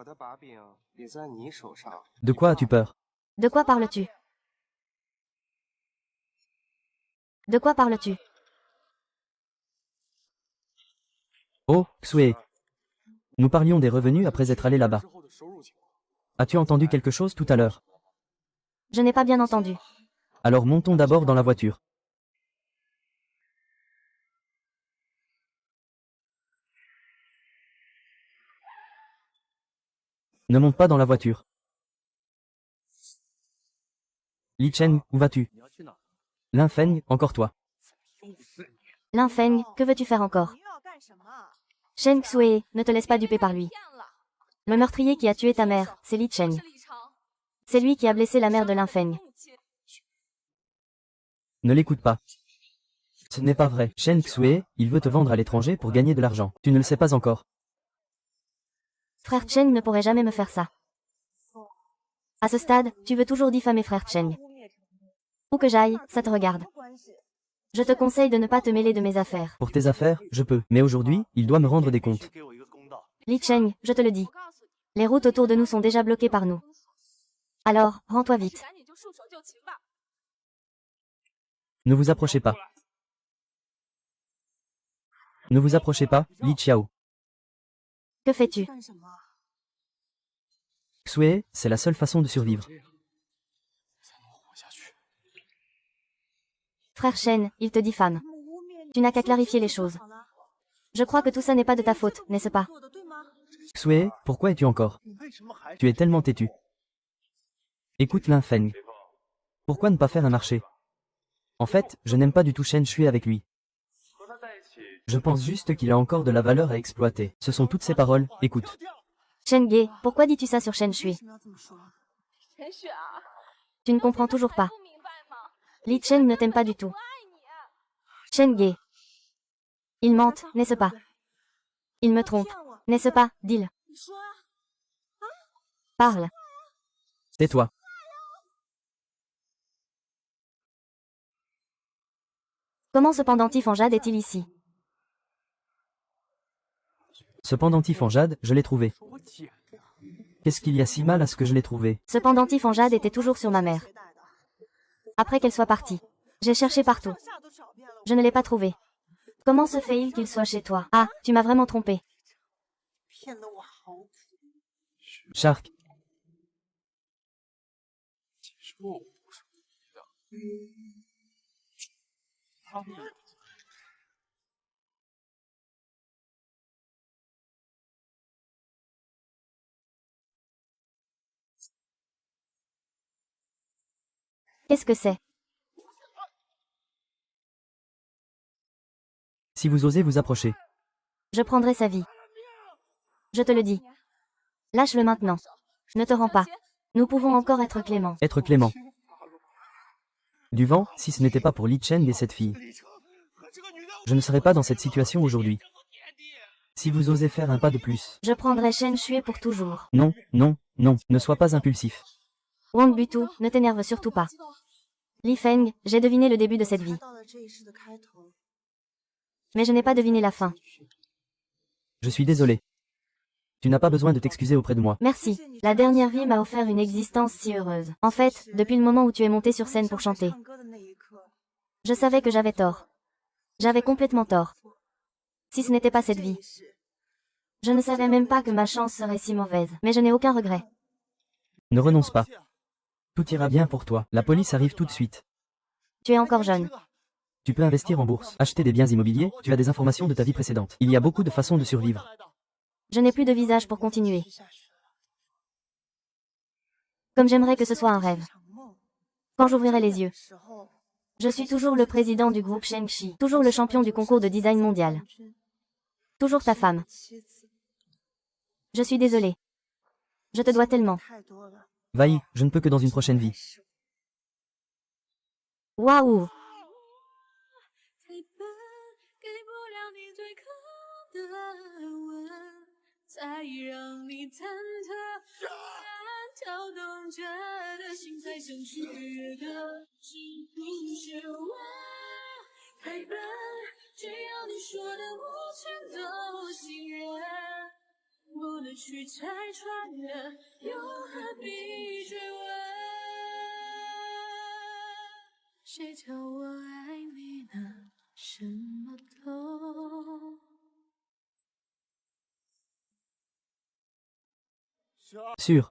De quoi as-tu peur? De quoi parles-tu? De quoi parles-tu? Oh, Xue. Nous parlions des revenus après être allés là-bas. As-tu entendu quelque chose tout à l'heure? Je n'ai pas bien entendu. Alors montons d'abord dans la voiture. Ne monte pas dans la voiture. Li Chen, où vas-tu? Lin Feng, encore toi. Lin Feng, que veux-tu faire encore? 你又要干什么？ Shen Xue, ne te laisse pas duper par lui. Le meurtrier qui a tué ta mère, c'est Li Cheng. C'est lui qui a blessé la mère de Lin Feng. Ne l'écoute pas. Ce n'est pas vrai. Shen Xue, il veut te vendre à l'étranger pour gagner de l'argent. Tu ne le sais pas encore. Frère Cheng ne pourrait jamais me faire ça. À ce stade, tu veux toujours diffamer frère Cheng. Où que j'aille, ça te regarde. 什么关系？ Je te conseille de ne pas te mêler de mes affaires. Pour tes affaires, je peux. Mais aujourd'hui, il doit me rendre des comptes. 给我一个公道。 Li Cheng, je te le dis. Les routes autour de nous sont déjà bloquées par nous. Alors, rends-toi vite. Ne vous approchez pas. Ne vous approchez pas, Li Xiao. Que fais-tu? 干什么？ Xue, c'est la seule façon de survivre. 这样才能活下去。 Frère Shen, il te diffame. 他们污蔑你 Tu n'as qu'à clarifier les choses. 好了 Je crois que tout ça n'est pas de ta faute, n'est-ce pas? 做的对吗？ Xue, pourquoi es-tu encore? 你为什么还？ Tu es tellement têtu. Écoute Lin Feng. Pourquoi ne pas faire un marché? En fait, je n'aime pas du tout Shen Xue avec lui. Je pense juste qu'il a encore de la valeur à exploiter. Ce sont toutes ces paroles, écoute. Shen Ge, pourquoi dis-tu ça sur Shen 为 Xue? 什么要这么说？ Tu ne comprends toujours pas. Li Cheng ne t'aime pas du tout. Shen Ge. Ils mentent, n'est-ce pas? Ils me trompent, 骗我？ n'est-ce pas, dis-le. 你说啊？ Parle. Tais-toi. Comment ce pendentif en jade est-il ici? Ce pendentif en jade, je l'ai trouvé. 说我姐呀， Qu'est-ce qu'il y a si mal à ce que je l'ai trouvé? Ce pendentif en jade était toujours sur ma mère. 谁带的？ Après qu'elle soit partie. J'ai cherché partout. 上下都找遍了。 Je ne l'ai pas trouvé. Comment se fait-il qu'il soit chez toi? Ah, tu m'as vraiment trompé. 骗得我好苦。 Shark, 姐说我不是故意的。Qu'est-ce que c'est? Si vous osez vous approcher, Je prendrai sa vie. Je te le dis. Lâche-le maintenant. Ne te rends pas. Nous pouvons encore être cléments. être clément. Du vent, si ce n'était pas pour Li Chen et cette fille. Je ne serais pas dans cette situation aujourd'hui. Si vous osez faire un pas de plus. Je prendrai Shen Shui pour toujours. Non, non, non, ne sois pas impulsif. Wang Butu, ne t'énerve surtout pas. Li Feng, j'ai deviné le début de cette vie. Mais je n'ai pas deviné la fin. Je suis désolé. Tu n'as pas besoin de t'excuser auprès de moi. Merci. La dernière vie m'a offert une existence si heureuse. En fait, depuis le moment où tu es monté sur scène pour chanter, je savais que j'avais tort. J'avais complètement tort. Si ce n'était pas cette vie. Je ne savais même pas que ma chance serait si mauvaise. Mais je n'ai aucun regret. Ne renonce pas. Tout ira bien pour toi. La police arrive tout de suite. Tu es encore jeune. Tu peux investir en bourse, acheter des biens immobiliers, tu as des informations de ta vie précédente. Il y a beaucoup de façons de survivre. Je n'ai plus de visage pour continuer. Comme j'aimerais que ce soit un rêve. Quand j'ouvrirai les yeux. Je suis toujours le président du groupe Shengxi. Toujours le champion du concours de design mondial. Toujours ta femme. Je suis désolée. Je te dois tellement. Vaï, je ne peux que dans une prochaine vie. Waouh! 才让你忐忑，突然跳动着的心才想取得，是不是我太笨？只要你说的我全都信任，不能去拆穿的，又何必追问？谁叫我爱你呢？什么都。 Sûr.